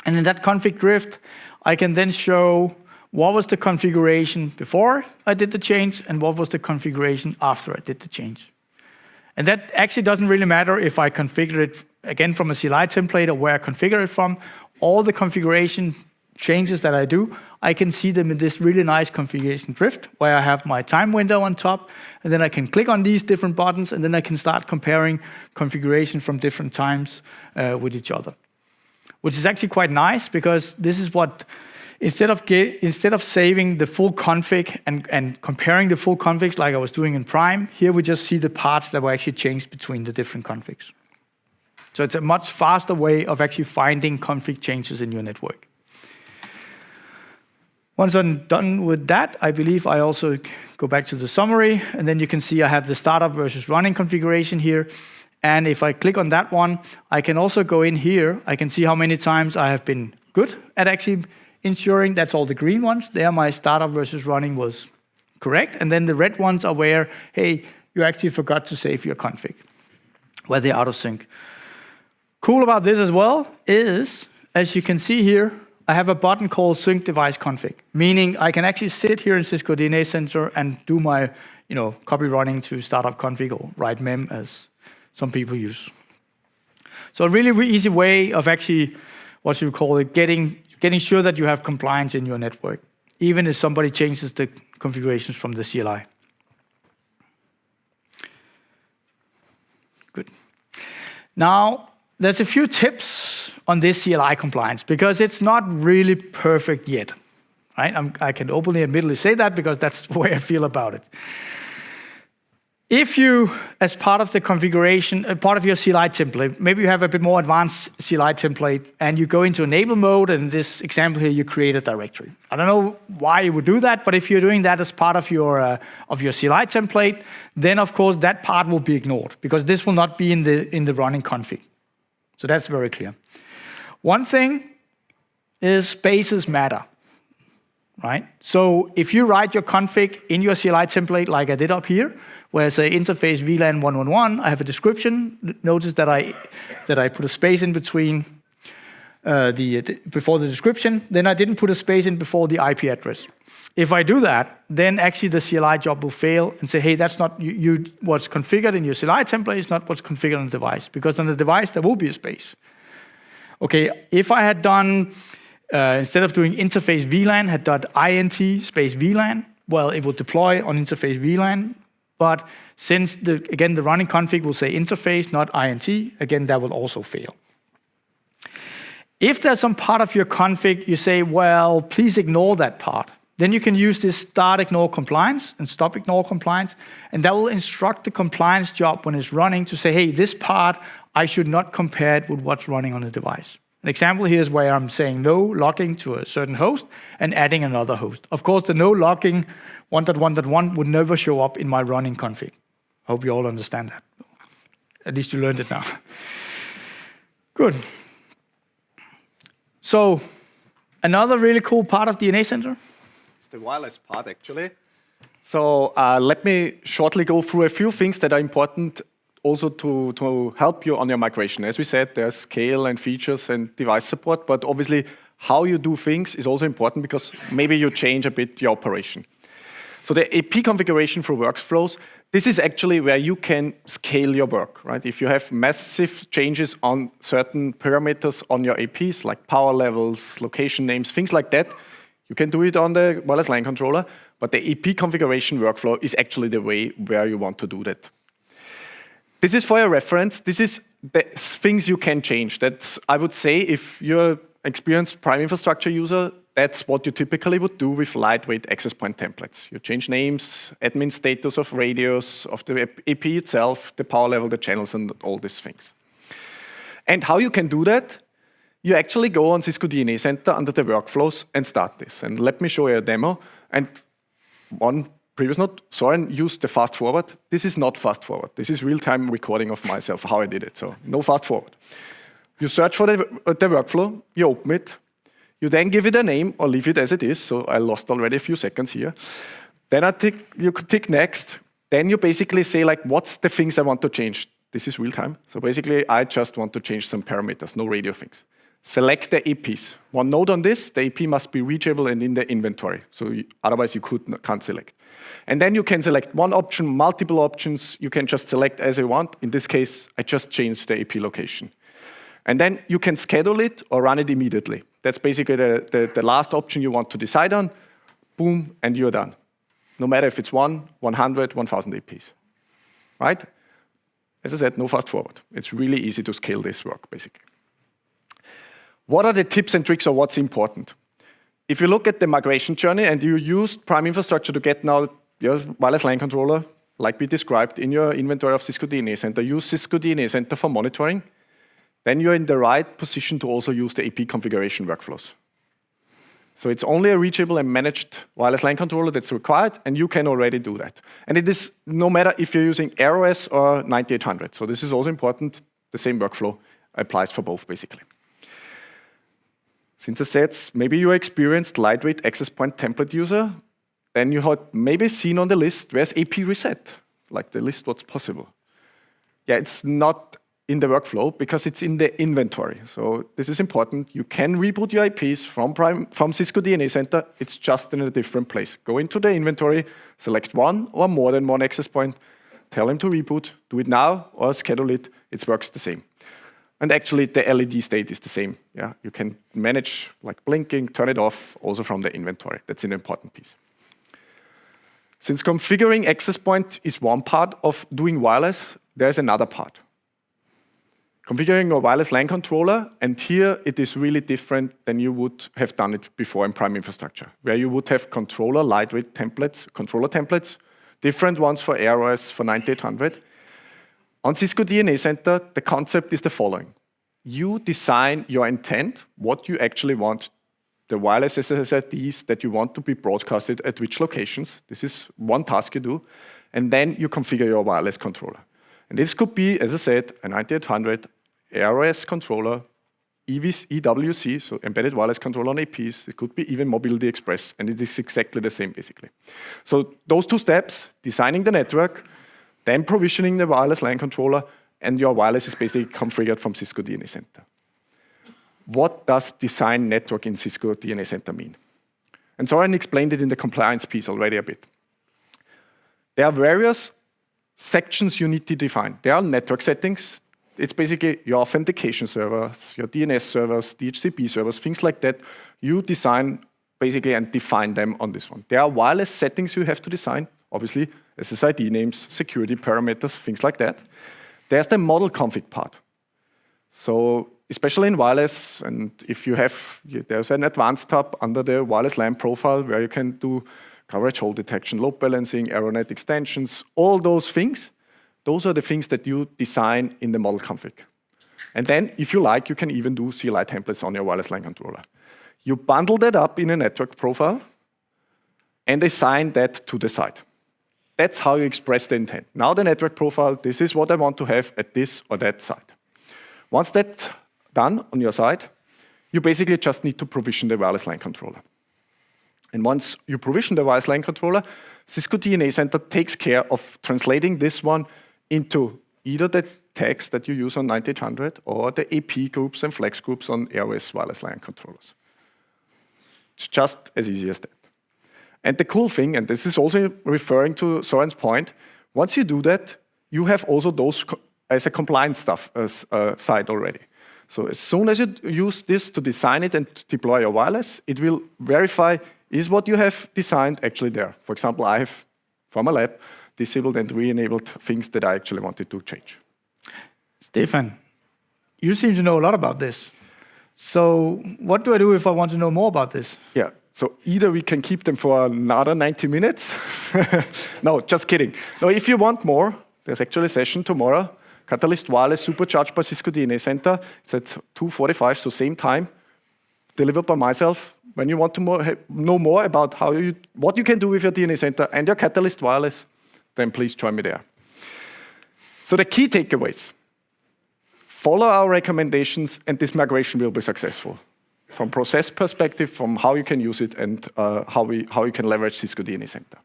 And in that config drift, I can then show what was the configuration before I did the change and what was the configuration after I did the change. And that actually doesn't really matter if I configure it, again, from a CLI template or where I configure it from. All the configuration changes that I do, I can see them in this really nice configuration drift where I have my time window on top, and then I can click on these different buttons, and then I can start comparing configuration from different times with each other. which is actually quite nice because this is what, instead of saving the full config and comparing the full configs like I was doing in Prime, here we just see the parts that were actually changed between the different configs. So it's a much faster way of actually finding config changes in your network. Once I'm done with that, I believe I also go back to the summary, and then you can see I have the startup versus running configuration here. And if I click on that one, I can also go in here. I can see how many times I have been good at actually ensuring that's all the green ones. There, my startup versus running was correct. And then the red ones are where, hey, you actually forgot to save your config, where they're out of sync. Cool about this as well is, as you can see here, I have a button called Sync Device Config, meaning I can actually sit here in Cisco DNA Center and do my, copy running to startup config or write mem as some people use. So a really, really easy way of actually, what you call it, getting sure that you have compliance in your network, even if somebody changes the configurations from the CLI. Good. Now, there's a few tips on this CLI compliance because it's not really perfect yet. Right? I can openly admittedly say that because that's the way I feel about it. If you, as part of the configuration, part of your CLI template, maybe you have a bit more advanced CLI template and you go into enable mode, and in this example here, you create a directory. I don't know why you would do that, but if you're doing that as part of your CLI template, then of course that part will be ignored because this will not be in the running config. So that's very clear. One thing is spaces matter, right? So if you write your config in your CLI template like I did up here, where I say interface VLAN 111, I have a description. Notice that I put a space in between before the description. Then I didn't put a space in before the IP address. If I do that, then actually the CLI job will fail and say, hey, that's not what's configured in your CLI template is not what's configured on the device, because on the device there will be a space. Okay, if I had done, instead of doing interface VLAN, had done int space VLAN, well, it will deploy on interface VLAN, but since, the running config will say interface, not int, again, that will also fail. If there's some part of your config, you say, well, please ignore that part. Then you can use this start ignore compliance and stop ignore compliance, and that will instruct the compliance job when it's running to say, hey, this part, I should not compare it with what's running on the device. An example here is where I'm saying no logging to a certain host and adding another host. Of course, the no logging 1.1.1 would never show up in my running config. Hope you all understand that. At least you learned it now. Good. So, another really cool part of DNA Center. The wireless part, actually. So let me shortly go through a few things that are important also to help you on your migration. As we said, there's scale and features and device support, but obviously how you do things is also important because maybe you change a bit your operation. So the AP configuration for workflows, this is actually where you can scale your work, right? If you have massive changes on certain parameters on your APs, like power levels, location names, things like that, you can do it on the wireless LAN controller, but the AP configuration workflow is actually the way where you want to do that. This is for your reference. This is the things you can change. That's, I would say, if you're an experienced prime infrastructure user, that's what you typically would do with lightweight access point templates. You change names, admin status of radios, of the AP itself, the power level, the channels, and all these things. And how you can do that? You actually go on Cisco DNA Center under the workflows and start this. And let me show you a demo. And one previous note, Soren used the fast forward. This is not fast forward. This is real-time recording of myself, how I did it. So no fast forward. You search for the workflow, you open it, you then give it a name or leave it as it is. So I lost already a few seconds here. Then you could tick next. Then you basically say, like, what's the things I want to change? This is real-time. So basically, I just want to change some parameters, no radio things. Select the APs. One note on this, the AP must be reachable and in the inventory. So otherwise you can't select. And then you can select one option, multiple options. You can just select as you want. In this case, I just changed the AP location. And then you can schedule it or run it immediately. That's basically the last option you want to decide on. Boom, and you're done. No matter if it's 1, 100, 1,000 APs. Right? As I said, no fast forward. It's really easy to scale this work, basically. What are the tips and tricks or what's important? If you look at the migration journey and you used prime infrastructure to get now your wireless LAN controller, like we described in your inventory of Cisco DNA Center, use Cisco DNA Center for monitoring, then you're in the right position to also use the AP configuration workflows. So it's only a reachable and managed wireless LAN controller that's required, and you can already do that. And it is no matter if you're using AirOS or 9800. So this is also important. The same workflow applies for both, basically. Since I said maybe you're experienced lightweight access point template user, then you had maybe seen on the list where's AP reset, like the list what's possible. Yeah, it's not in the workflow because it's in the inventory. So this is important. You can reboot your IPs from Cisco DNA Center. It's just in a different place. Go into the inventory, select one or more than one access point, tell him to reboot, do it now or schedule it. It works the same. And actually, the LED state is the same. Yeah, you can manage like blinking, turn it off, also from the inventory. That's an important piece. Since configuring access point is one part of doing wireless, there's another part. Configuring a wireless LAN controller, and here it is really different than you would have done it before in prime infrastructure, where you would have controller lightweight templates, controller templates, different ones for AirOS, for 9800. On Cisco DNA Center, the concept is the following. You design your intent, what you actually want, the wireless SSIDs that you want to be broadcasted at which locations. This is one task you do. And then you configure your wireless controller. And this could be, as I said, a 9800 AirOS controller, EWC, so embedded wireless controller on APs. It could be even Mobility Express, and it is exactly the same, basically. So those two steps, designing the network, then provisioning the wireless LAN controller, and your wireless is basically configured from Cisco DNA Center. What does design network in Cisco DNA Center mean? And Soren explained it in the compliance piece already a bit. There are various sections you need to define. There are network settings. It's basically your authentication servers, your DNS servers, DHCP servers, things like that. You design basically and define them on this one. There are wireless settings you have to design, obviously, SSID names, security parameters, things like that. There's the model config part. So especially in wireless, and if you have, there's an advanced tab under the wireless LAN profile where you can do coverage hole detection, load balancing, AeroNet extensions, all those things. Those are the things that you design in the model config. And then, if you like, you can even do CLI templates on your wireless LAN controller. You bundle that up in a network profile and assign that to the site. That's how you express the intent. Now the network profile, this is what I want to have at this or that site. Once that's done on your site, you basically just need to provision the wireless LAN controller. And once you provision the wireless LAN controller, Cisco DNA Center takes care of translating this one into either the tags that you use on 9800 or the AP groups and flex groups on AirOS wireless LAN controllers. It's just as easy as that. And the cool thing, and this is also referring to Soren's point, once you do that, you have also those as a compliance stuff side already. So as soon as you use this to design it and to deploy your wireless, it will verify is what you have designed actually there. For example, I have, from a lab, disabled and re-enabled things that I actually wanted to change. Stefan, you seem to know a lot about this. So what do I do if I want to know more about this? Yeah, so either we can keep them for another 90 minutes. No, just kidding. No, if you want more, there's actually a session tomorrow. Catalyst Wireless Supercharged by Cisco DNA Center. It's at 2:45, so same time. Delivered by myself. When you want to know more about what you can do with your DNA Center and your Catalyst Wireless, then please join me there. So the key takeaways. Follow our recommendations and this migration will be successful. From process perspective, from how you can use it and how you can leverage Cisco DNA Center.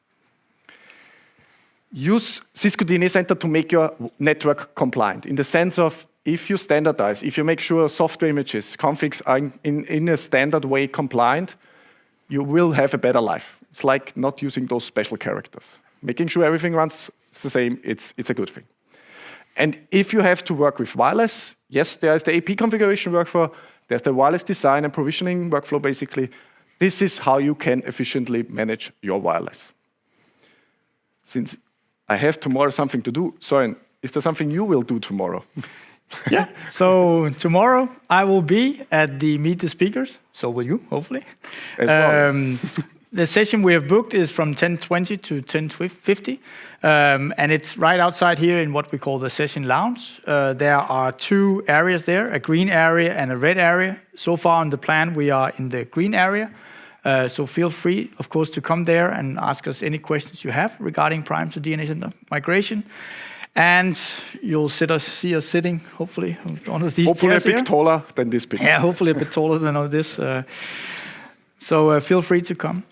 Use Cisco DNA Center to make your network compliant in the sense of if you standardize, if you make sure software images, configs are in a standard way compliant, you will have a better life. It's like not using those special characters. Making sure everything runs the same, it's a good thing. And if you have to work with wireless, yes, there is the AP configuration workflow, there's the wireless design and provisioning workflow, basically. This is how you can efficiently manage your wireless. Since I have tomorrow something to do, Soren, is there something you will do tomorrow? Yeah. So tomorrow I will be at the Meet the Speakers. So will you, hopefully. As well. The session we have booked is from 10:20 to 10:50, and it's right outside here in what we call the session lounge. There are two areas there, a green area and a red area. So far on the plan, we are in the green area. So feel free, of course, to come there and ask us any questions you have regarding Prime to DNA Center migration. And you'll see us sitting, hopefully, on one of these Hopefully chairs a bit here. taller than this bit. Yeah, hopefully a bit taller than all this. So feel free to come.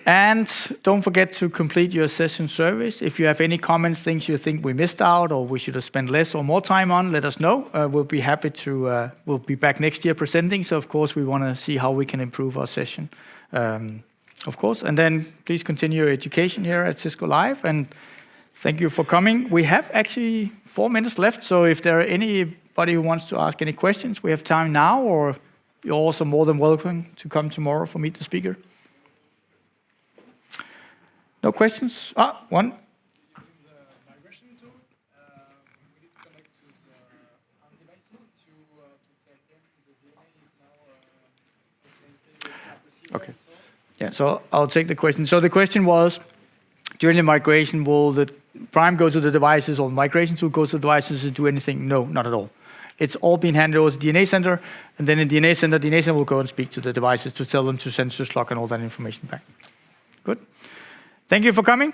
And don't forget to complete your session surveys. If you have any comments, things you think we missed out or we should have spent less or more time on, let us know. We'll be happy to, we'll be back next year presenting. So of course, we want to see how we can improve our session, of course. And then please continue your education here at Cisco Live. And thank you for coming. We have actually 4 minutes left. So if there are anybody who wants to ask any questions, we have time now, or you're also more than welcome to come tomorrow for Meet the Speaker. No questions? One. Using the migration tool, we need to connect to the ARM devices to tell them the DNA is now Okay. Yeah, so I'll take the question. So the question was, during the migration, will the Prime go to the devices or the migration tool go to the devices and do anything? No, not at all. It's all being handed over to DNA Center, and then in DNA Center will go and speak to the devices to tell them to send syslog and all that information back. Good. Thank you for coming.